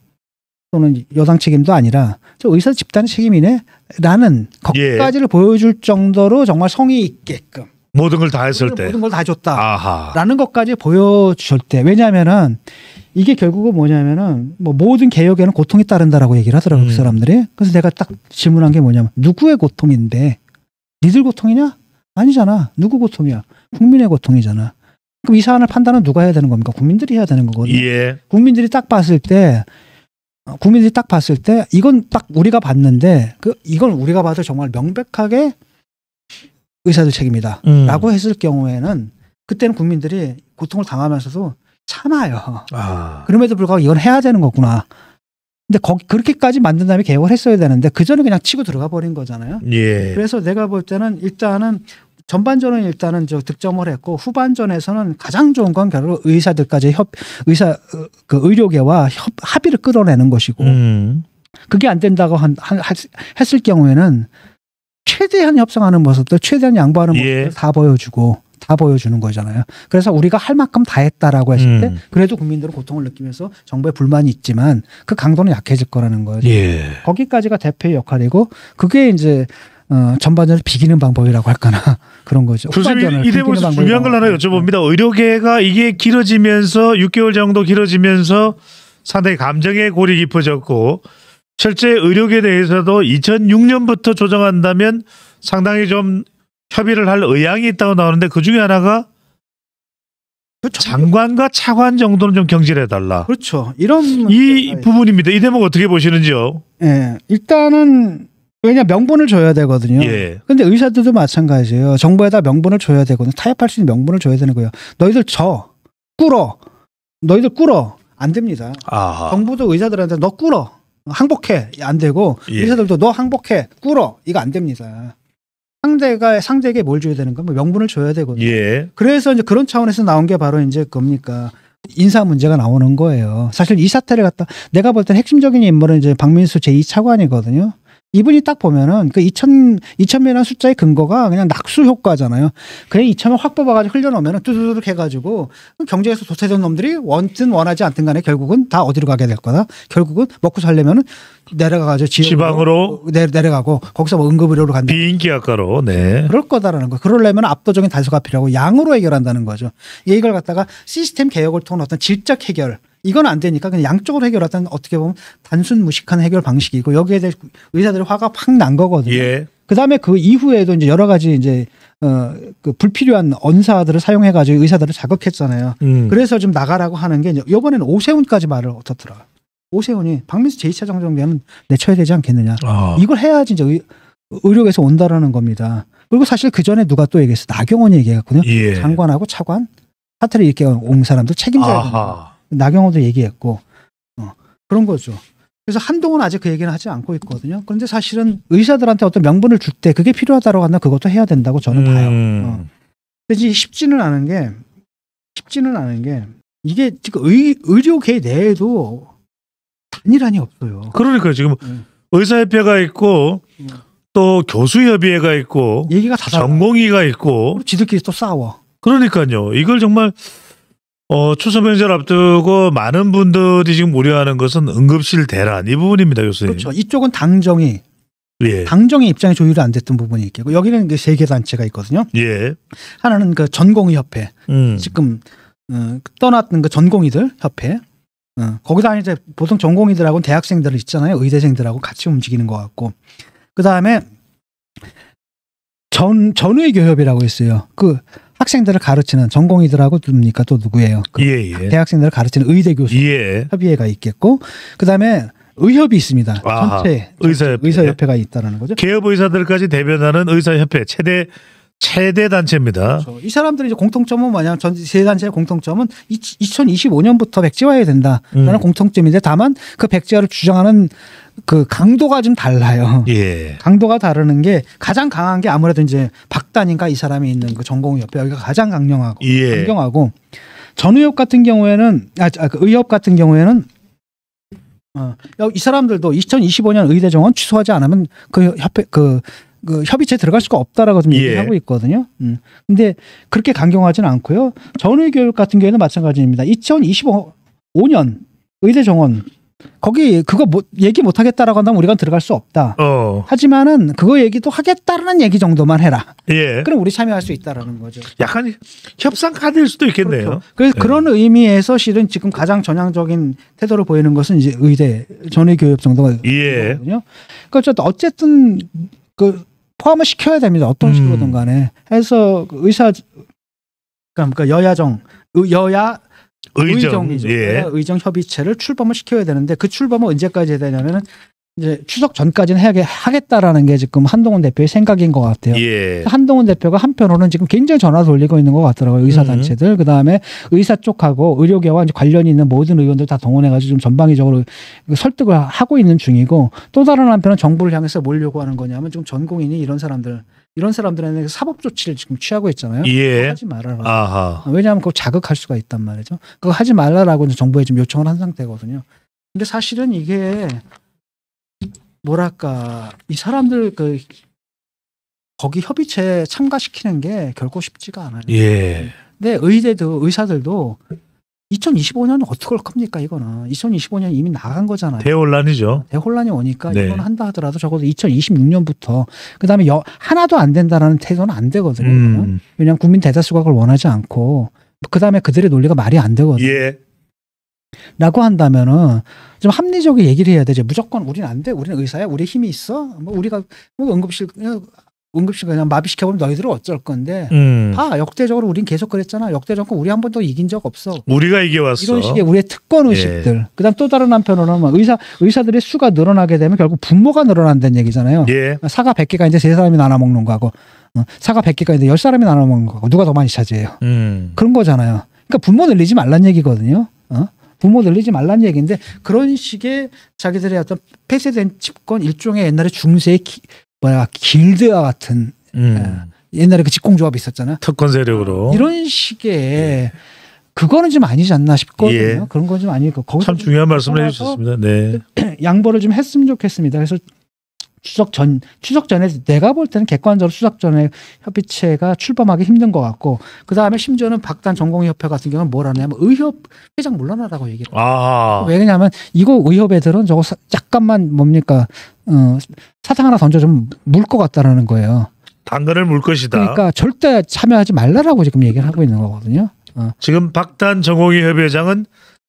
B: 또는 여당 책임도 아니라 저 의사 집단의 책임이네라는 것까지를 보여줄 정도로 정말 성의 있게끔
A: 모든 걸 다 했을 때
B: 모든 걸 다 줬다라는 것까지 보여줄 때 왜냐하면은 이게 결국은 뭐냐면은 뭐 모든 개혁에는 고통이 따른다라고 얘기를 하더라고요 그 사람들이. 그래서 내가 딱 질문한 게 뭐냐면 누구의 고통인데 니들 고통이냐? 아니잖아. 누구 고통이야? 국민의 고통이잖아. 그럼 이 사안을 판단은 누가 해야 되는 겁니까? 국민들이 해야 되는 거거든요.
A: 예.
B: 국민들이 딱 봤을 때 이건 딱 우리가 봤는데 이건 우리가 봐도 정말 명백하게 의사들 책임이다 라고 했을 경우에는 그때는 국민들이 고통을 당하면서도 참아요. 그럼에도 불구하고 이건 해야 되는 거구나. 근데 그렇게까지 만든 다음에 개혁을 했어야 되는데 그 전에 그냥 치고 들어가 버린 거잖아요.
A: 예.
B: 그래서 내가 볼 때는 일단은 전반전은 일단은 득점을 했고 후반전에서는 가장 좋은 건 결국 의사들까지 의료계와 합의를 끌어내는 것이고 그게 안 된다고 했을 경우에는 최대한 협상하는 모습들, 최대한 양보하는 모습들 다 보여주는 거잖아요. 그래서 우리가 할 만큼 다 했다라고 했을 때 그래도 국민들은 고통을 느끼면서 정부에 불만이 있지만 그 강도는 약해질 거라는 거죠.
A: 예.
B: 거기까지가 대표의 역할이고 그게 이제 전반전을 비기는 방법이라고 할까나 그런 거죠.
A: 교수님 이 대목에서 중요한 걸 하나 여쭤봅니다. 의료계가 이게 길어지면서 6개월 정도 길어지면서 상당히 감정의 골이 깊어졌고 실제 의료계에 대해서도 2006년부터 조정한다면 상당히 좀 협의를 할 의향이 있다고 나오는데 그중에 하나가 장관과 차관 정도는 좀 경질해달라.
B: 그렇죠. 이런
A: 이 부분입니다. 이 대목 어떻게 보시는지요?
B: 예, 일단은 왜냐 명분을 줘야 되거든요.
A: 예.
B: 근데 의사들도 마찬가지예요. 정부에다 명분을 줘야 되거든요. 타협할 수 있는 명분을 줘야 되는 거예요. 너희들 너희들 꿀어 안 됩니다. 정부도 의사들한테 너 꿀어 항복해 안 되고 의사들도 너 항복해 꿀어 이거 안 됩니다. 상대에게 뭘 줘야 되는 거? 뭐 명분을 줘야 되거든요.
A: 예.
B: 그래서 이제 그런 차원에서 나온 게 바로 이제 뭡니까? 인사 문제가 나오는 거예요. 사실 이 사태를 내가 볼 땐 핵심적인 인물은 이제 박민수 제2차관이거든요. 이분이 딱 보면은 그 2,000명이라는 숫자의 근거가 그냥 낙수 효과잖아요. 그냥 2,000명 확 뽑아가지고 흘려놓으면 뚜두둑 해가지고 경제에서 도태된 놈들이 원든 원하지 않든 간에 결국은 다 어디로 가게 될 거다. 결국은 먹고 살려면은 내려가가지고
A: 지방으로
B: 내려가고 거기서 뭐 응급의료로 간다.
A: 비인기학과로. 네.
B: 그럴 거다라는 거. 그러려면 압도적인 다수가 필요하고 양으로 해결한다는 거죠. 이걸 갖다가 시스템 개혁을 통한 어떤 질적 해결. 이건 안 되니까 그냥 양쪽으로 해결하던 어떻게 보면 단순 무식한 해결 방식이고 여기에 대해 의사들의 화가 확 난 거거든요.
A: 예.
B: 그다음에 그 이후에도 이제 여러 가지 이제 그 불필요한 언사들을 사용해 가지고 의사들을 자극했잖아요. 그래서 좀 나가라고 하는 게 이번에는 오세훈까지 말을 얻었더라. 오세훈이 박민수 제2차장 정도는 내쳐야 되지 않겠느냐. 이걸 해야지 이제 의료계에서 온다라는 겁니다. 그리고 사실 그 전에 누가 또 얘기했어. 나경원이 얘기했거든요.
A: 예.
B: 장관하고 차관 사태를 이렇게 온 사람들 책임져야 된다. 나경원도 얘기했고 그런 거죠. 그래서 한동훈 아직 그 얘기는 하지 않고 있거든요. 그런데 사실은 의사들한테 어떤 명분을 줄 때 그게 필요하다고 한다면 그것도 해야 된다고 저는 봐요. 근데 쉽지는 않은 게 이게 지금 의료계 내에도 단일한이 없어요.
A: 그러니까 지금 의사협회가 있고 또 교수협의회가 있고
B: 얘기가 다
A: 전공의가 있고
B: 지들끼리 또 싸워.
A: 그러니까요. 이걸 정말 추석 명절 앞두고 많은 분들이 지금 우려하는 것은 응급실 대란 이 부분입니다, 교수님.
B: 그렇죠. 이쪽은 당정이
A: 예.
B: 당정의 입장이 조율이 안 됐던 부분이 있고 여기는 그 세 개 단체가 있거든요.
A: 예.
B: 하나는 그 전공의협회 지금 떠났던 그 전공의들 협회. 거기다 이제 보통 전공의들하고 대학생들 있잖아요. 의대생들하고 같이 움직이는 것 같고. 그 다음에 전의교협이라고 있어요. 그 학생들을 가르치는 전공의들하고 누굽니까? 또 누구예요? 그
A: 예.
B: 대학생들을 가르치는 의대 교수
A: 예.
B: 협의회가 있겠고, 그 다음에 의협이 있습니다.
A: 아하.
B: 전체 의사협회가 있다라는 거죠.
A: 개업 의사들까지 대변하는 의사협회 최대 단체입니다.
B: 그렇죠. 이 사람들이 이제 공통점은 뭐냐면 세 단체의 공통점은 2025년부터 백지화해야 된다라는 공통점인데 다만 그 백지화를 주장하는 그 강도가 좀 달라요.
A: 예.
B: 강도가 다르는 게 가장 강한 게 아무래도 이제 박단인가 이 사람이 있는 그 전공의협회 여기가 가장 강경하고
A: 예.
B: 전의협 같은 경우에는 그 의협 같은 경우에는 이 사람들도 2025년 의대 정원 취소하지 않으면 그 협회 그 협의체에 들어갈 수가 없다라고 좀 얘기하고 있거든요. 근데 그렇게 강경하지는 않고요. 전의교육 같은 경우에는 마찬가지입니다. 2025년 의대 정원 거기 그거 얘기 못 하겠다라고 한다면 우리가 들어갈 수 없다. 하지만은 그거 얘기도 하겠다라는 얘기 정도만 해라.
A: 예.
B: 그럼 우리 참여할 수 있다라는 거죠.
A: 약간 협상 카드일 수도 있겠네요.
B: 그렇죠. 그래서 그런 의미에서 실은 지금 가장 전향적인 태도를 보이는 것은 이제 의대 전의교육 정도가
A: 예.
B: 거거든요. 그러니까 어쨌든 그 포함을 시켜야 됩니다. 어떤 식으로든 간에 해서 의사 그러니까 여야 의정이죠.
A: 예.
B: 의정 협의체를 출범을 시켜야 되는데 그 출범은 언제까지 해야 되냐면은 이제 추석 전까지는 하겠다라는 게 지금 한동훈 대표의 생각인 것 같아요.
A: 예.
B: 한동훈 대표가 한편으로는 지금 굉장히 전화 돌리고 있는 것 같더라고요. 의사단체들. 그 다음에 의사 쪽하고 의료계와 이제 관련이 있는 모든 의원들 다 동원해가지고 좀 전방위적으로 설득을 하고 있는 중이고 또 다른 한편은 정부를 향해서 뭘 요구하는 거냐면 지금 전 국민이 이런 사람들에는 사법 조치를 지금 취하고 있잖아요.
A: 예.
B: 하지 말아라.
A: 아하.
B: 왜냐하면 그거 자극할 수가 있단 말이죠. 그거 하지 말라라고 정부에 좀 요청을 한 상태거든요. 근데 사실은 이게 뭐랄까 이 사람들 거기 협의체에 참가시키는 게 결코 쉽지가 않아요.
A: 예.
B: 근데 의사들도 2025년은 어떻게 할 겁니까 이거는 2025년 이미 나간 거잖아요.
A: 대혼란이죠.
B: 대혼란이 오니까
A: 네.
B: 이건 한다 하더라도 적어도 2026년부터 그다음에 하나도 안 된다라는 태도는 안 되거든요. 왜냐하면 국민 대다수가 그걸 원하지 않고 그다음에 그들의 논리가 말이 안 되거든요.
A: 예.
B: 라고 한다면은 좀 합리적인 얘기를 해야 되죠. 무조건 우리는 안 돼. 우리는 의사야. 우리 힘이 있어. 뭐 우리가 응급실 그냥 마비시켜보면 너희들은 어쩔 건데. 역대적으로 우린 계속 그랬잖아. 역대 정권 우리 한 번도 이긴 적 없어.
A: 우리가 이겨왔어.
B: 이런 식의 우리의 특권 의식들.
A: 예.
B: 그다음 또 다른 한편으로는 의사들의 수가 늘어나게 되면 결국 분모가 늘어난다는 얘기잖아요.
A: 예.
B: 사과 100개가 이제 3사람이 나눠 먹는 거하고 사과 100개가 이제 10사람이 나눠 먹는 거하고 누가 더 많이 차지해요. 그런 거잖아요. 그러니까 분모 늘리지 말란 얘기거든요. 부모 늘리지 말란 얘기인데 그런 식의 자기들의 어떤 폐쇄된 집권 일종의 옛날에 중세의 길드와 같은 옛날에 그 직공조합이 있었잖아요.
A: 특권 세력으로.
B: 이런 식의 그거는 좀 아니지 않나 싶거든요.
A: 예.
B: 그런 건 좀 아니고
A: 참 중요한 말씀을 해주셨습니다. 네.
B: 양보를 좀 했으면 좋겠습니다. 그래서 추석 전에 내가 볼 때는 객관적으로 추석 전에 협의체가 출범하기 힘든 것 같고 그 다음에 심지어는 박단 전공의협회 같은 경우는 뭘 하냐면 의협 회장 물러나라고 얘기를 해요. 왜냐하면 이거 의협 애들은 저거 약간만 뭡니까 사탕 하나 던져 좀 물 것 같다라는 거예요.
A: 당근을 물 것이다.
B: 그러니까 절대 참여하지 말라라고 지금 얘기를 하고 있는 거거든요.
A: 지금 박단 전공의 협의회장은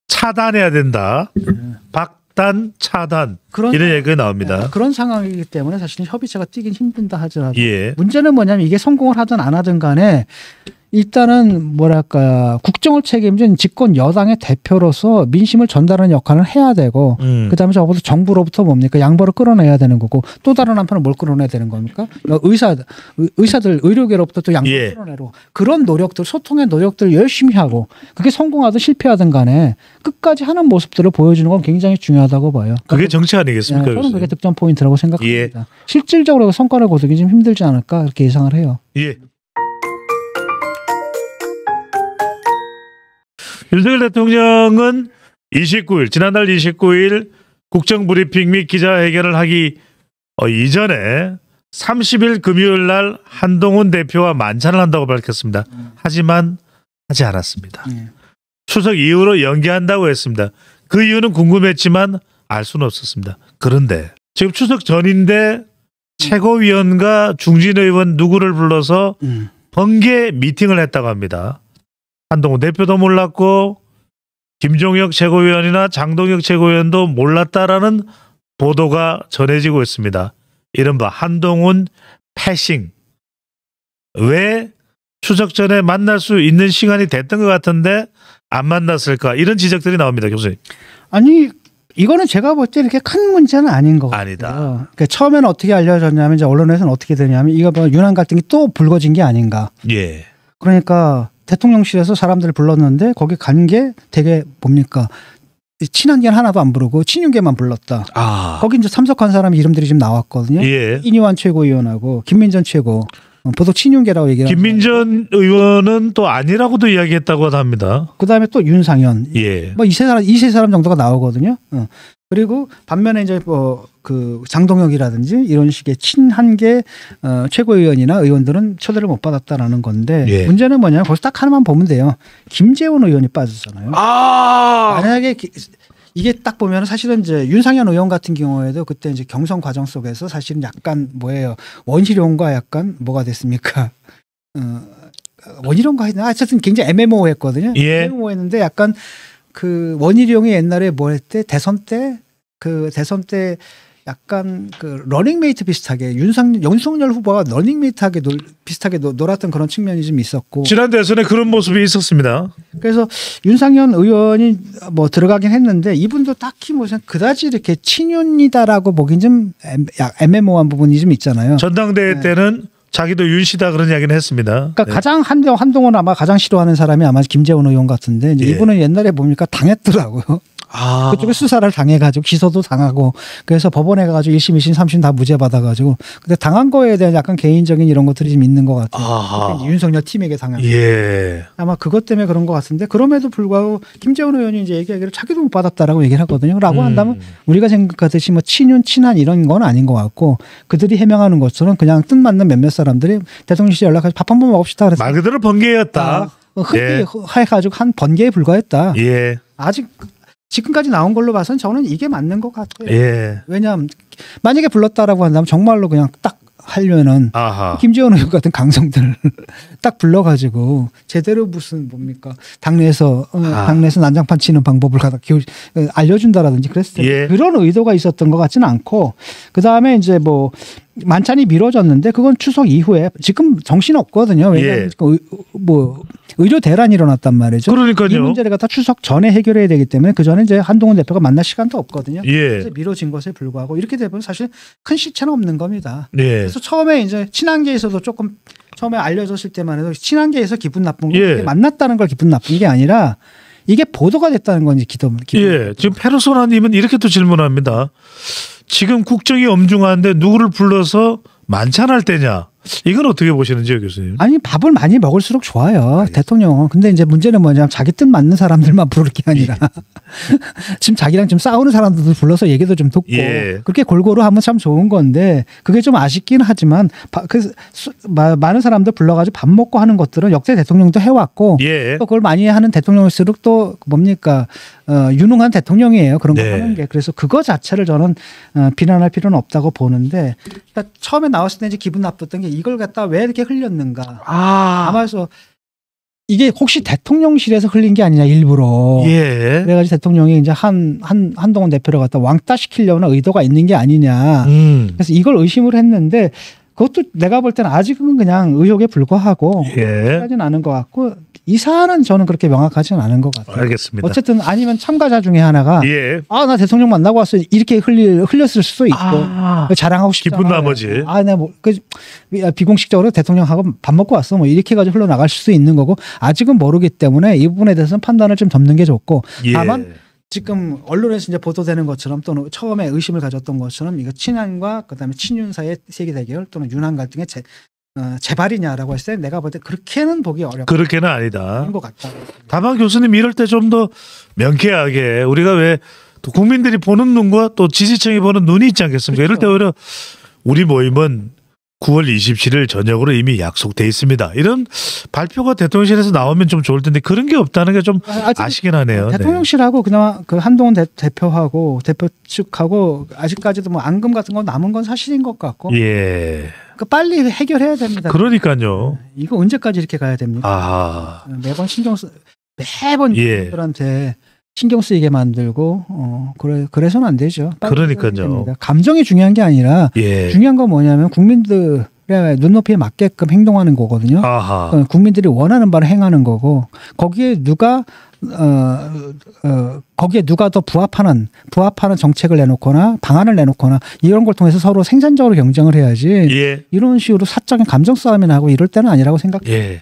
A: 차단해야 된다. 박단 차단 이런 얘기가 나옵니다.
B: 그런 상황이기 때문에 사실은 협의체가 뛰긴 힘든다 하더라도
A: 예.
B: 문제는 뭐냐면 이게 성공을 하든 안 하든 간에 일단은 뭐랄까 국정을 책임진 집권 여당의 대표로서 민심을 전달하는 역할을 해야 되고 그다음에 적어도 정부로부터 뭡니까 양보를 끌어내야 되는 거고 또 다른 한편은 뭘 끌어내야 되는 겁니까? 의사들 의료계로부터 또 양보를 끌어내고 그런 노력들 소통의 노력들을 열심히 하고 그게 성공하든 실패하든 간에 끝까지 하는 모습들을 보여주는 건 굉장히 중요하다고 봐요.
A: 그게 정치 아니겠습니까?
B: 저는 그게 득점 포인트라고 생각합니다. 실질적으로 성과를 거두기 좀 힘들지 않을까 그렇게 예상을 해요.
A: 예. 윤석열 대통령은 지난달 29일 국정브리핑 및 기자회견을 하기 이전에 30일 금요일 날 한동훈 대표와 만찬을 한다고 밝혔습니다. 하지만 하지 않았습니다. 추석 이후로 연기한다고 했습니다. 그 이유는 궁금했지만 알 수는 없었습니다. 그런데 지금 추석 전인데 최고위원과 중진 의원 누구를 불러서 번개 미팅을 했다고 합니다. 한동훈 대표도 몰랐고 김종혁 최고위원이나 장동혁 최고위원도 몰랐다라는 보도가 전해지고 있습니다. 이른바 한동훈 패싱. 왜 추석 전에 만날 수 있는 시간이 됐던 것 같은데 안 만났을까? 이런 지적들이 나옵니다, 교수님.
B: 아니 이거는 제가 볼 때 이렇게 큰 문제는 아닌 것 같아요.
A: 아니다.
B: 그러니까 처음에는 어떻게 알려졌냐면 이제 언론에서는 어떻게 되냐면 이거 뭐 윤한 갈등이 또 불거진 게 아닌가.
A: 예.
B: 그러니까 대통령실에서 사람들을 불렀는데 거기 간 게 되게 뭡니까? 친한 게 하나도 안 부르고 친윤계만 불렀다.
A: 아.
B: 거기 이제 참석한 사람 이름들이 지금 나왔거든요.
A: 예.
B: 이니환 최고위원하고 김민전 최고. 보통 친윤계라고 얘기를
A: 김민전 의원은 또 아니라고도 이야기했다고 합니다.
B: 그다음에 또 윤상현.
A: 예.
B: 뭐 이세 사람 정도가 나오거든요. 그리고 반면에 이제 뭐 그 장동혁이라든지 이런 식의 친한계 최고위원이나 의원들은 초대를 못 받았다라는 건데
A: 예.
B: 문제는 뭐냐면 거기서 딱 하나만 보면 돼요. 김재원 의원이 빠졌잖아요.
A: 아.
B: 만약에 이게 딱 보면 사실은 이제 윤상현 의원 같은 경우에도 그때 이제 경선 과정 속에서 사실은 약간 뭐예요. 원희룡과 약간 뭐가 됐습니까? 원희룡과 어쨌든 굉장히 애매모호했거든요.
A: 예.
B: 애매모호했는데 약간 그 원희룡이 옛날에 뭐 했대? 대선 때 약간 그 러닝메이트 비슷하게 윤석열 후보가 러닝메이트하게 비슷하게 놀았던 그런 측면이 좀 있었고
A: 지난 대선에 그런 모습이 있었습니다.
B: 그래서 윤상현 의원이 뭐 들어가긴 했는데 이분도 딱히 무슨 그다지 이렇게 친윤이다라고 보긴 좀 애매모호한 부분이 좀 있잖아요.
A: 전당대회 때는 자기도 윤씨다 그런 이야기는 했습니다.
B: 그러니까 가장 한동훈 아마 가장 싫어하는 사람이 아마 김재원 의원 같은데 이제
A: 예.
B: 이분은 옛날에 보니까 당했더라고요.
A: 아.
B: 그쪽에 수사를 당해가지고 기소도 당하고 그래서 법원에 가가지고 1심, 2심, 3심 다 무죄 받아가지고 근데 당한 거에 대한 약간 개인적인 이런 것들이 좀 있는 것 같아요.
A: 아하.
B: 이제 윤석열 팀에게 당한.
A: 예.
B: 아마 그것 때문에 그런 것 같은데 그럼에도 불구하고 김재원 의원이 이제 얘기하기를 자기도 못 받았다라고 얘기를 하거든요. 라고 한다면 우리가 생각하듯이 뭐 친윤, 친한 이런 건 아닌 것 같고 그들이 해명하는 것처럼 그냥 뜻맞는 몇몇 사람들이 대통령실에 연락해서 밥 한 번 먹읍시다 그랬어요.
A: 말 그대로 번개였다.
B: 흑기 해가지고 한 번개에 불과했다.
A: 예.
B: 아직 지금까지 나온 걸로 봐서는 저는 이게 맞는 것 같아요.
A: 예.
B: 왜냐하면 만약에 불렀다라고 한다면 정말로 그냥 딱 하려는
A: 아하.
B: 김재원 의원 같은 강성들 딱 불러가지고 제대로 무슨 뭡니까 당내에서 난장판 치는 방법을 알려준다라든지 그랬을 때
A: 예.
B: 그런 의도가 있었던 것 같지는 않고 그 다음에 이제 뭐 만찬이 미뤄졌는데 그건 추석 이후에 지금 정신 없거든요. 왜냐하면
A: 예.
B: 뭐 의료 대란이 일어났단 말이죠.
A: 그러니까요.
B: 이 문제를 갖다 추석 전에 해결해야 되기 때문에 그 전에 이제 한동훈 대표가 만날 시간도 없거든요.
A: 예.
B: 그래서 미뤄진 것에 불구하고 이렇게 되면 사실 큰 시체는 없는 겁니다.
A: 예.
B: 그래서 처음에 이제 친한계에서도 조금 처음에 알려졌을 때만 해도 친한계에서 기분 나쁜 거
A: 예.
B: 만났다는 걸 기분 나쁜 게 아니라 이게 보도가 됐다는 건지
A: 예. 지금 페르소나님은 이렇게 또 질문합니다. 지금 국정이 엄중한데 누구를 불러서 만찬할 때냐? 이건 어떻게 보시는지요, 교수님?
B: 아니 밥을 많이 먹을수록 좋아요. 대통령은. 근데 이제 문제는 뭐냐면 자기 뜻 맞는 사람들만 부를 게 아니라 지금 자기랑 좀 싸우는 사람들도 불러서 얘기도 좀 듣고
A: 예.
B: 그렇게 골고루 하면 참 좋은 건데 그게 좀 아쉽긴 하지만 많은 사람들 불러가지고 밥 먹고 하는 것들은 역대 대통령도 해왔고
A: 예.
B: 또 그걸 많이 하는 대통령일수록 또 뭡니까 유능한 대통령이에요. 그런 거
A: 네.
B: 하는 게. 그래서 그거 자체를 저는 비난할 필요는 없다고 보는데 그러니까 처음에 나왔을 때 이제 기분 나빴던 게 이걸 갖다 왜 이렇게 흘렸는가. 아마 그래서 이게 혹시 대통령실에서 흘린 게 아니냐 일부러.
A: 예.
B: 그래가지고 대통령이 이제 한동훈 대표를 갖다 왕따 시키려는 의도가 있는 게 아니냐. 그래서 이걸 의심을 했는데 그것도 내가 볼 때는 아직은 그냥 의혹에 불과하고
A: 예.
B: 하진 않은 것 같고 이 사안은 저는 그렇게 명확하지는 않은 것 같아요.
A: 알겠습니다.
B: 어쨌든 아니면 참가자 중에 하나가
A: 예.
B: 나 대통령 만나고 왔어 이렇게 흘렸을 수도 있고 자랑하고 싶잖아.
A: 기쁜 나머지.
B: 비공식적으로 대통령하고 밥 먹고 왔어 뭐 이렇게 해가지고 흘러나갈 수도 있는 거고 아직은 모르기 때문에 이 부분에 대해서는 판단을 좀 덮는 게 좋고
A: 예.
B: 다만 지금 언론에서 이제 보도되는 것처럼 또는 처음에 의심을 가졌던 것처럼 이거 친한과 그다음에 친윤 사이의 세계 대결 또는 윤한 갈등의 재발이냐라고 했을 때 내가 볼 때 그렇게는 보기 어렵다.
A: 그렇게는 아니다.
B: 것 같다.
A: 다만 교수님 이럴 때 좀 더 명쾌하게 우리가 왜 또 국민들이 보는 눈과 또 지지층이 보는 눈이 있지 않겠습니까?
B: 그렇죠.
A: 이럴 때 오히려 우리 모임은 9월 27일 저녁으로 이미 약속돼 있습니다. 이런 발표가 대통령실에서 나오면 좀 좋을 텐데 그런 게 없다는 게 좀 아쉽긴 하네요.
B: 대통령실하고 그나마 그 한동훈 대표하고 대표 측하고 아직까지도 뭐 앙금 같은 거 남은 건 사실인 것 같고.
A: 예.
B: 그 빨리 해결해야 됩니다.
A: 그러니까요.
B: 이거 언제까지 이렇게 가야 됩니까?
A: 아.
B: 매번 매번
A: 예.
B: 분들한테 신경 쓰이게 만들고 그래서는 안 되죠.
A: 그러니까요.
B: 감정이 중요한 게 아니라
A: 예.
B: 중요한 건 뭐냐면 국민들의 눈높이에 맞게끔 행동하는 거거든요.
A: 아하.
B: 국민들이 원하는 바를 행하는 거고 거기에 누가 더 부합하는 정책을 내놓거나 방안을 내놓거나 이런 걸 통해서 서로 생산적으로 경쟁을 해야지
A: 예.
B: 이런 식으로 사적인 감정 싸움이나 하고 이럴 때는 아니라고 생각해요.
A: 예.